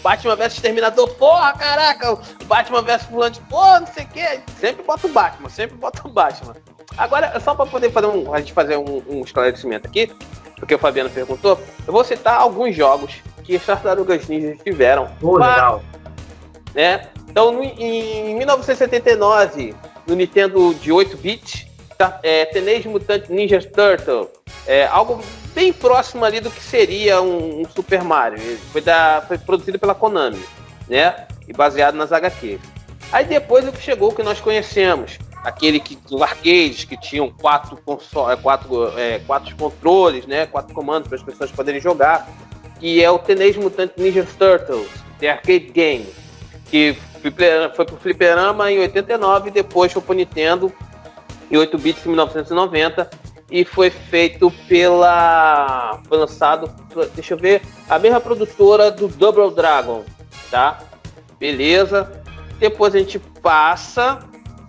Batman vs Exterminador, porra, caraca, Batman vs fulano de porra, não sei o que, sempre bota o Batman. Agora, só para poder a gente fazer um esclarecimento aqui, porque o Fabiano perguntou, eu vou citar alguns jogos que as Tartarugas Ninja tiveram. Legal. Né? Então, em 1979, no Nintendo de 8-bit, Teenage Mutant Ninja Turtle, algo bem próximo ali do que seria um Super Mario. Foi produzido pela Konami, né? E baseado nas HQs. Aí depois o que chegou, que nós conhecemos, aquele do arcades, que tinham quatro controles, né? 4 comandos para as pessoas poderem jogar, que é o Teenage Mutant Ninja Turtles, The Arcade Game, que foi pro Fliperama em 89 e depois foi pro Nintendo em 8 bits em 1990 e foi feito foi lançado, deixa eu ver, a mesma produtora do Double Dragon, tá? Beleza. Depois a gente passa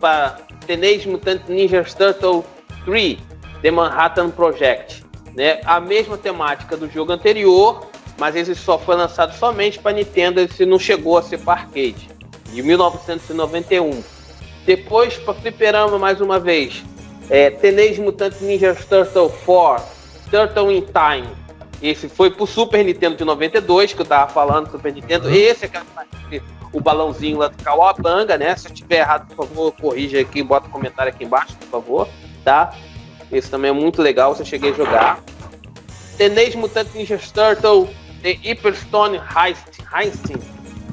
para Teenage Mutant Ninja Turtle 3, The Manhattan Project, né? A mesma temática do jogo anterior, mas esse só foi lançado somente para Nintendo, esse não chegou a ser para arcade, de 1991. Depois, para Fliperama, mais uma vez, Teenage Mutant Ninja Turtle 4, Turtle in Time. Esse foi pro Super Nintendo de 92, que eu tava falando, Super Nintendo. Esse é o balãozinho lá do Kawabanga, né? Se eu tiver errado, por favor, corrija aqui, bota um comentário aqui embaixo, por favor, tá? Esse também é muito legal, se eu cheguei a jogar. Teenage Mutant Ninja Turtle, The Hyperstone Heisting.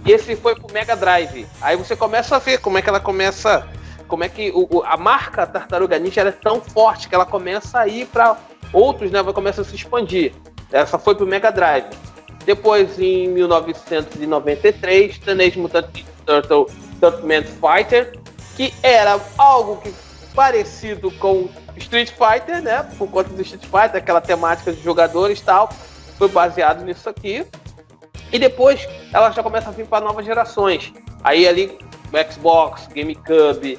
Esse foi pro Mega Drive. Aí você começa a ver como é que a marca Tartaruga Ninja é tão forte que ela começa a ir para outros, né? Começa a se expandir. Essa foi pro Mega Drive. Depois, em 1993, Teenage Mutant Ninja Turtle Ultimate Fighter, que era algo parecido com Street Fighter, né? Por conta do Street Fighter, aquela temática de jogadores e tal. Foi baseado nisso aqui. E depois ela já começa a vir para novas gerações. Aí ali, Xbox, GameCube,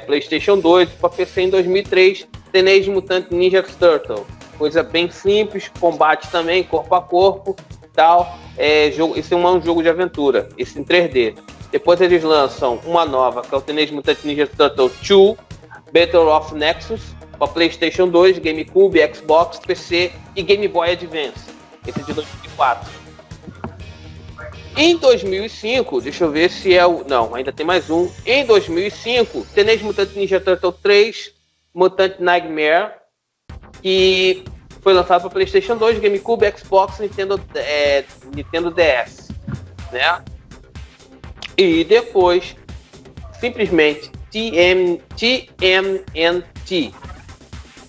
PlayStation 2, para PC em 2003, Teenage Mutant Ninja Turtle. Coisa bem simples, combate também, corpo a corpo, tal. Esse é um jogo de aventura, esse em 3D. Depois eles lançam uma nova, que é o Teenage Mutant Ninja Turtle 2, Battle of Nexus, para PlayStation 2, GameCube, Xbox, PC e Game Boy Advance. Esse é de 2004. Em 2005, deixa eu ver se é o... Não, ainda tem mais um. Em 2005, Teenage Mutant Ninja Turtle 3, Mutant Nightmare, que foi lançado para PlayStation 2, GameCube, Xbox, Nintendo DS, né? E depois, simplesmente,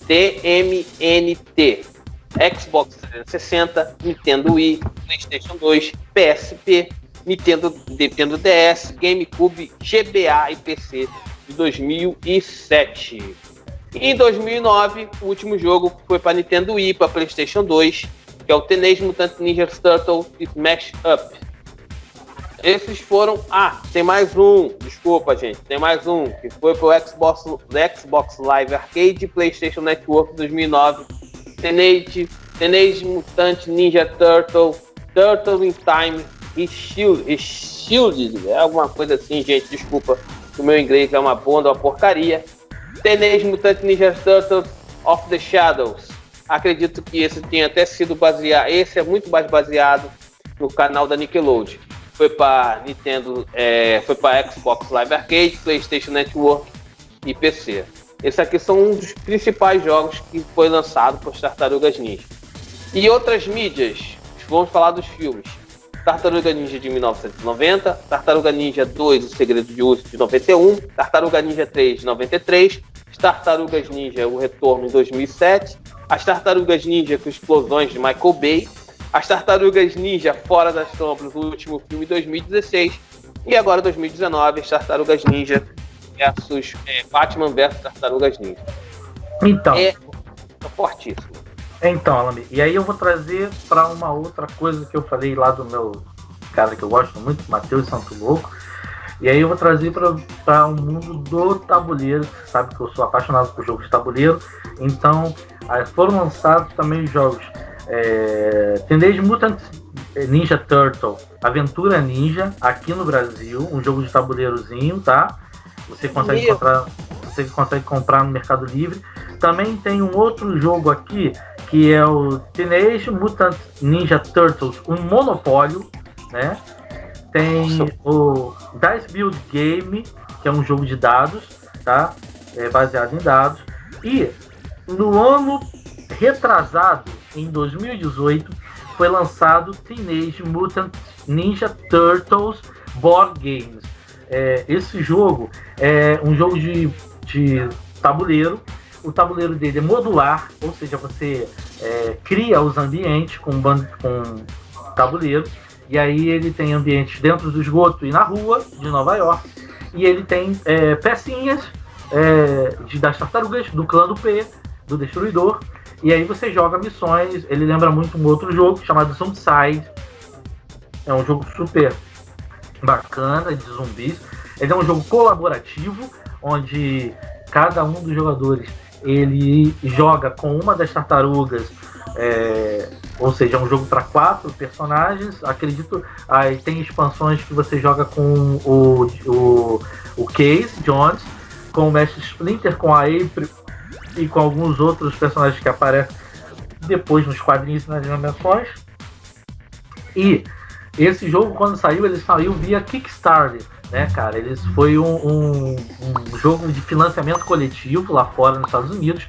TMNT, Xbox 360, Nintendo Wii, PlayStation 2, PSP, Nintendo DS, GameCube, GBA e PC de 2007. Em 2009, o último jogo foi para Nintendo Wii, para PlayStation 2, que é o Teenage Mutant Ninja Turtle Smash Up. Esses foram... tem mais um, desculpa gente, tem mais um, que foi pro Xbox Live Arcade e PlayStation Network 2009, Teenage Mutant Ninja Turtle in Time e Shielded, alguma coisa assim, gente, desculpa, o meu inglês é uma porcaria. Teenage Mutant Ninja Turtles of the Shadows. Acredito que esse tenha até sido baseado, esse é muito mais baseado no canal da Nickelodeon. Foi para Nintendo, foi para Xbox Live Arcade, PlayStation Network e PC. Esse aqui são um dos principais jogos que foi lançado por Tartarugas Ninja. E outras mídias, vamos falar dos filmes. Tartaruga Ninja de 1990, Tartaruga Ninja 2, O Segredo de Urso de 91, Tartaruga Ninja 3 de 93, Tartarugas Ninja, O Retorno em 2007, as Tartarugas Ninja com explosões de Michael Bay, as Tartarugas Ninja Fora das Sombras, o último filme em 2016, e agora 2019, as Tartarugas Ninja versus Batman versus Tartarugas Ninja. Então. É fortíssimo. Então, Alami, e aí eu vou trazer para uma outra coisa que eu falei lá do meu cara que eu gosto muito, Matheus Santo Louco, e aí eu vou trazer para o mundo do tabuleiro. Você sabe que eu sou apaixonado por jogos de tabuleiro, então foram lançados também jogos Teenage Mutant Ninja Turtle, Aventura Ninja, aqui no Brasil, um jogo de tabuleirozinho, tá? Você consegue comprar no Mercado Livre. Também tem um outro jogo aqui, que é o Teenage Mutant Ninja Turtles, um monopólio, né? Tem o Dice Build Game, que é um jogo de dados, tá? Baseado em dados. E no ano retrasado, em 2018, foi lançado Teenage Mutant Ninja Turtles Board Games. Esse jogo é um jogo de tabuleiro. O tabuleiro dele é modular, ou seja, você cria os ambientes com tabuleiro, e aí ele tem ambientes dentro do esgoto e na rua de Nova York, e ele tem pecinhas das tartarugas, do clã do P, do Destruidor, e aí você joga missões. Ele lembra muito um outro jogo chamado Zombicide, é um jogo super bacana de zumbis. Ele é um jogo colaborativo, onde cada um dos jogadores ele joga com uma das tartarugas, ou seja, é um jogo para 4 personagens, acredito. Aí tem expansões que você joga com o Case Jones, com o Mestre Splinter, com a April e com alguns outros personagens que aparecem depois nos quadrinhos e nas dimensões. E esse jogo, quando saiu, ele saiu via Kickstarter, né, cara? Ele foi um jogo de financiamento coletivo lá fora nos Estados Unidos,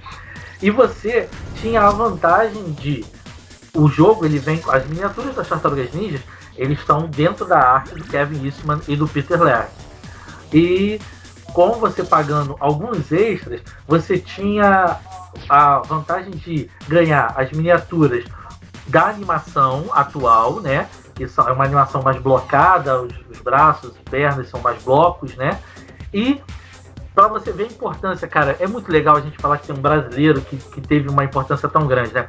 e você tinha a vantagem de o jogo, ele vem, as miniaturas das Tartarugas Ninjas, eles estão dentro da arte do Kevin Eastman e do Peter Laird, e com você pagando alguns extras, você tinha a vantagem de ganhar as miniaturas da animação atual, né? Que é uma animação mais blocada, os braços, as pernas são mais blocos, né? E para você ver a importância, cara, é muito legal a gente falar que tem um brasileiro que teve uma importância tão grande, né?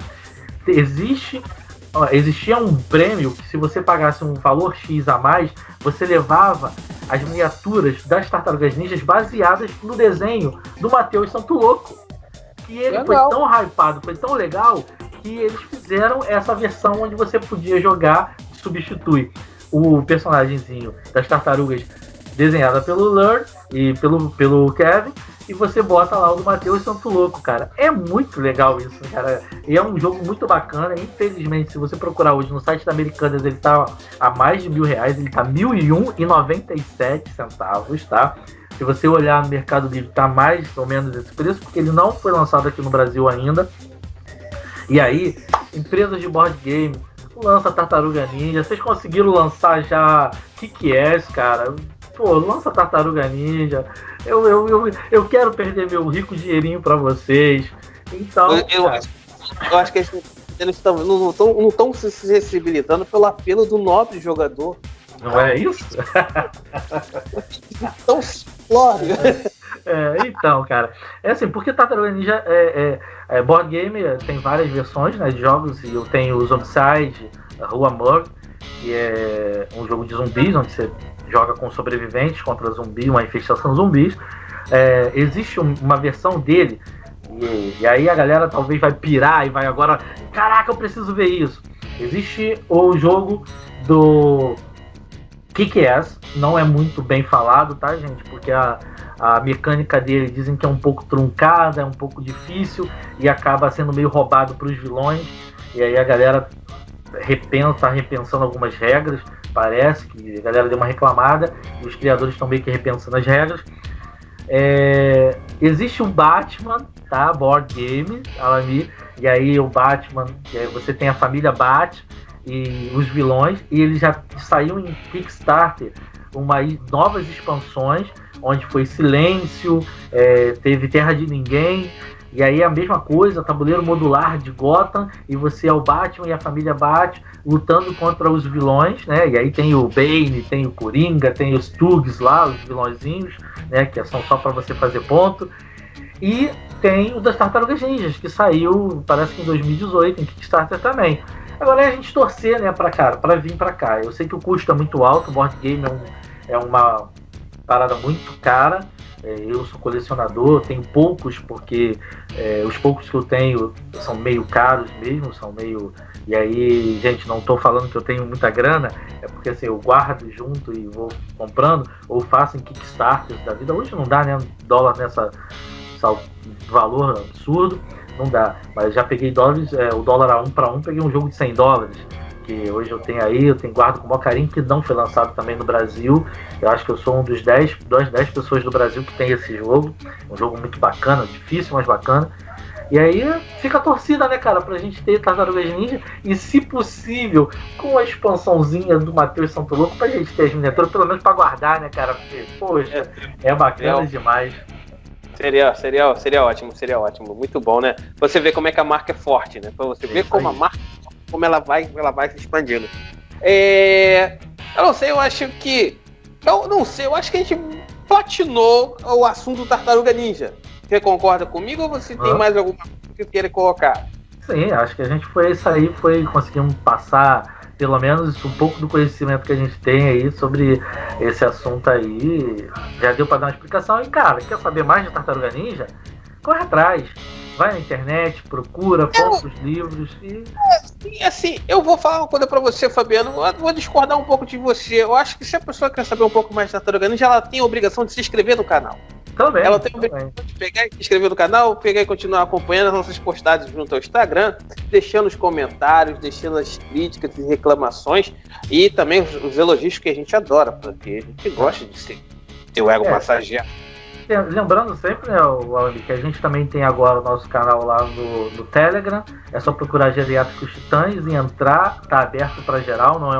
Existia um prêmio que, se você pagasse um valor X a mais, você levava as miniaturas das Tartarugas Ninjas baseadas no desenho do Matheus Santo Louco. E ele foi tão hypado, foi tão legal, que eles fizeram essa versão onde você podia jogar, substitui o personagemzinho das tartarugas desenhada pelo Laird e pelo Kevin, e você bota lá o do Matheus Santo Louco, cara. É muito legal isso, cara. E é um jogo muito bacana. Infelizmente, se você procurar hoje no site da Americanas, ele tá a mais de R$1.000, ele tá R$1.001,97, tá? Se você olhar no Mercado Livre, tá mais ou menos esse preço, porque ele não foi lançado aqui no Brasil ainda. E aí, empresas de board game, lança Tartaruga Ninja. Vocês conseguiram lançar já Kick-Ass, cara? Pô, lança Tartaruga Ninja. Eu quero perder meu rico dinheirinho pra vocês. Então, eu acho que eles não estão se sensibilizando pelo apelo do nobre jogador. Não é isso? Tão simplório. Então, cara, é assim, porque Tartaruga Ninja board game, tem várias versões, né, de jogos, e eu tenho o Zombicide, a Rua Murg, que é um jogo de zumbis, onde você joga com sobreviventes contra zumbi, uma infestação de zumbis. Existe uma versão dele, e aí a galera talvez vai pirar e vai agora, caraca, eu preciso ver isso. Existe o jogo do Kick-Ass, não é muito bem falado, tá, gente? Porque a mecânica dele dizem que é um pouco truncada, é um pouco difícil e acaba sendo meio roubado para os vilões. E aí a galera tá repensando algumas regras, parece que a galera deu uma reclamada e os criadores estão meio que repensando as regras. Existe o Batman, tá? Board game, Alami, e aí o Batman, você tem a família Bat, e os vilões, e ele já saiu em Kickstarter novas expansões, onde foi Silêncio, teve Terra de Ninguém, e aí a mesma coisa, tabuleiro modular de Gotham, e você é o Batman e a família Bat lutando contra os vilões, né? E aí tem o Bane, tem o Coringa, tem os Tugs lá, os vilõezinhos, né? Que são só para você fazer ponto. E tem o das Tartarugas Ninjas, que saiu, parece que em 2018, em Kickstarter também. Agora é a gente torcer, né, para vir para cá. Eu sei que o custo é muito alto, o board game é uma parada muito cara. Eu sou colecionador, tenho poucos, porque os poucos que eu tenho são meio caros mesmo, E aí, gente, não estou falando que eu tenho muita grana, é porque assim, eu guardo junto e vou comprando, ou faço em Kickstarters da vida. Hoje não dá, né? Dólar nessa valor absurdo, não dá. Mas já peguei dólares, o dólar a 1 para 1, peguei um jogo de $100. Que hoje eu guardo com o maior carinho, que não foi lançado também no Brasil. Eu acho que eu sou das 10 pessoas do Brasil que tem esse jogo. Um jogo muito bacana, difícil, mas bacana. E aí fica a torcida, né, cara, pra gente ter Tartarugas Ninja e, se possível, com a expansãozinha do Matheus Santo Louco, pra gente ter as miniaturas, pelo menos pra guardar, né, cara, porque, poxa, é bacana demais. Seria ótimo, muito bom, né? Você vê como é que a marca é forte, né? Pra você ver como a marca, como ela vai se expandindo. Eu não sei, eu acho que a gente platinou o assunto Tartaruga Ninja. Você concorda comigo ou você tem mais alguma coisa que queira colocar? Sim, acho que a gente conseguimos passar pelo menos um pouco do conhecimento que a gente tem aí sobre esse assunto aí. Já deu para dar uma explicação. E, cara, quer saber mais de Tartaruga Ninja? Corre atrás. Vai na internet, procura, compra os livros e... Assim, eu vou falar uma coisa pra você, Fabiano. Eu vou discordar um pouco de você. Eu acho que se a pessoa quer saber um pouco mais de Tartaruga Ninja, ela tem a obrigação de se inscrever no canal. Também. Ela tem a obrigação de pegar e se inscrever no canal, pegar e continuar acompanhando as nossas postagens junto ao Instagram, deixando os comentários, deixando as críticas e reclamações e também os elogios que a gente adora, porque a gente gosta de ter o ego massageado. Lembrando sempre, né, Alan, que a gente também tem agora o nosso canal lá no Telegram. É só procurar Geriátricos Titãs e entrar, tá aberto para geral, não é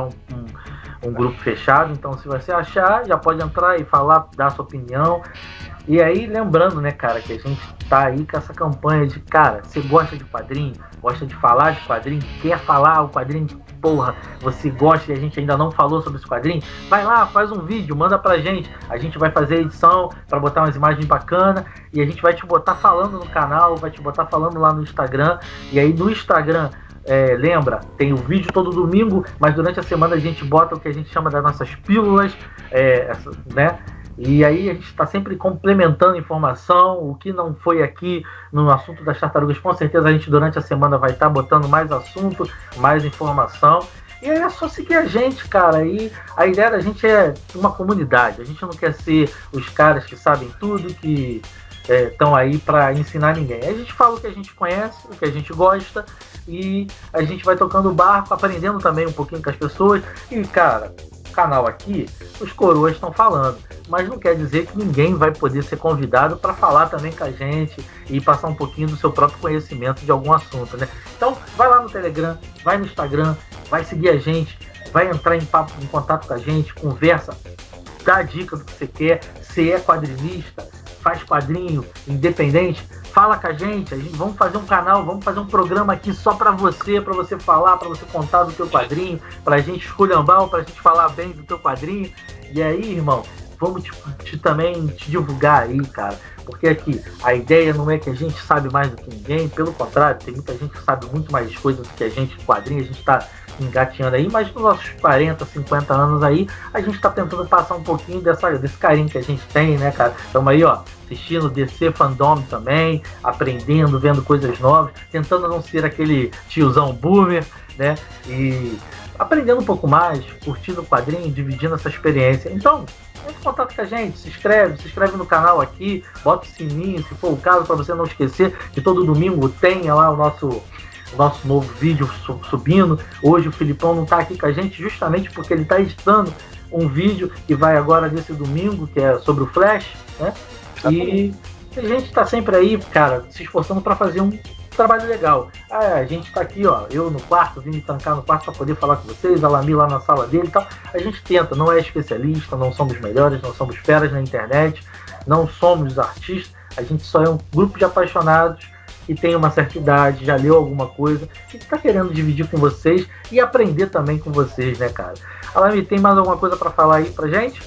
um grupo fechado. Então, se você achar, já pode entrar e falar, dar sua opinião. E aí, lembrando, né, cara, que a gente tá aí com essa campanha de, cara, você gosta de quadrinho, gosta de falar de quadrinho, quer falar o quadrinho, porra, você gosta e a gente ainda não falou sobre esse quadrinho, vai lá, faz um vídeo, manda pra gente, a gente vai fazer a edição pra botar umas imagens bacanas e a gente vai te botar falando no canal, vai te botar falando lá no Instagram. E aí no Instagram, lembra, tem o vídeo todo domingo, mas durante a semana a gente bota o que a gente chama das nossas pílulas, né? E aí a gente está sempre complementando informação. O que não foi aqui no assunto das tartarugas, com certeza a gente durante a semana vai estar botando mais assunto, mais informação. E aí é só seguir a gente, cara. E a ideia da gente é uma comunidade. A gente não quer ser os caras que sabem tudo, que estão aí para ensinar ninguém. A gente fala o que a gente conhece, o que a gente gosta, e a gente vai tocando o barco, aprendendo também um pouquinho com as pessoas. E, cara, o canal aqui, os coroas estão falando, mas não quer dizer que ninguém vai poder ser convidado para falar também com a gente e passar um pouquinho do seu próprio conhecimento de algum assunto, né? Então, vai lá no Telegram, vai no Instagram, vai seguir a gente, vai entrar em contato com a gente, conversa, dá a dica do que você quer. Se é quadrinista, faz quadrinho independente, fala com a gente, vamos fazer um canal, vamos fazer um programa aqui só para você falar, para você contar do teu quadrinho, pra gente esculhambar, pra gente falar bem do teu quadrinho. E aí, irmão, vamos também te divulgar aí, cara, porque aqui a ideia não é que a gente sabe mais do que ninguém, pelo contrário, tem muita gente que sabe muito mais coisas do que a gente, quadrinho, a gente tá engateando aí, mas nos nossos 40, 50 anos aí, a gente tá tentando passar um pouquinho desse carinho que a gente tem, né, cara? Estamos aí, ó, assistindo DC Fandom também, aprendendo, vendo coisas novas, tentando não ser aquele tiozão boomer, né? E aprendendo um pouco mais, curtindo o quadrinho, dividindo essa experiência. Então, entre em contato com a gente, se inscreve no canal aqui, bota o sininho, se for o caso, para você não esquecer que todo domingo tem lá o nosso novo vídeo subindo. Hoje o Filipão não está aqui com a gente justamente porque ele está editando um vídeo que vai agora nesse domingo, que é sobre o Flash, né? E a gente está sempre aí, cara, se esforçando para fazer um trabalho legal. A gente tá aqui, ó, eu no quarto, vim me trancar no quarto para poder falar com vocês, a Lami lá na sala dele e tal. A gente tenta, não é especialista, não somos melhores, não somos feras na internet, não somos artistas, a gente só é um grupo de apaixonados que tem uma certa idade, já leu alguma coisa, e que tá querendo dividir com vocês e aprender também com vocês, né, cara? Alami, tem mais alguma coisa para falar aí pra gente?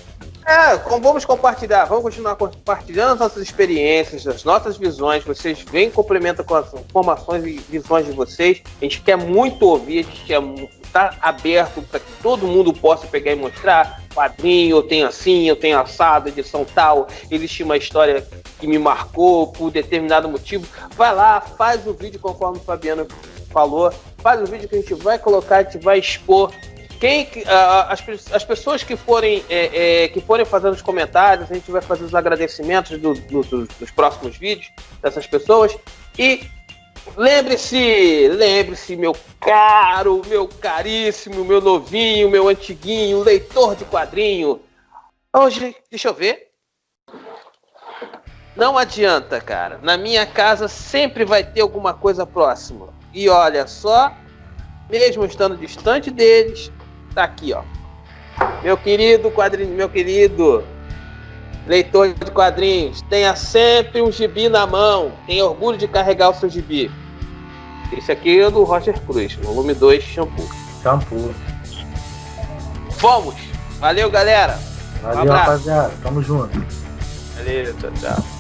Vamos compartilhar, vamos continuar compartilhando as nossas experiências, as nossas visões. Vocês vêm, complementam com as informações e visões de vocês. A gente quer muito ouvir, a gente quer estar aberto para que todo mundo possa pegar e mostrar. Quadrinho, eu tenho assim, eu tenho assado, edição tal, existe uma história que me marcou por determinado motivo. Vai lá, faz o vídeo conforme o Fabiano falou, faz o vídeo que a gente vai colocar, a gente vai expor. As pessoas que forem fazendo os comentários, a gente vai fazer os agradecimentos dos próximos vídeos dessas pessoas. E lembre-se, meu caro, meu caríssimo, meu novinho, meu antiguinho, leitor de quadrinho. Hoje, deixa eu ver. Não adianta, cara. Na minha casa sempre vai ter alguma coisa próxima. E olha só, mesmo estando distante deles, tá aqui, ó. Meu querido quadrinho, meu querido leitor de quadrinhos, tenha sempre um gibi na mão. Tenha orgulho de carregar o seu gibi. Esse aqui é do Roger Cruz, volume 2, Shampoo. Vamos! Valeu, galera! Valeu, rapaziada. Tamo junto. Valeu, tchau.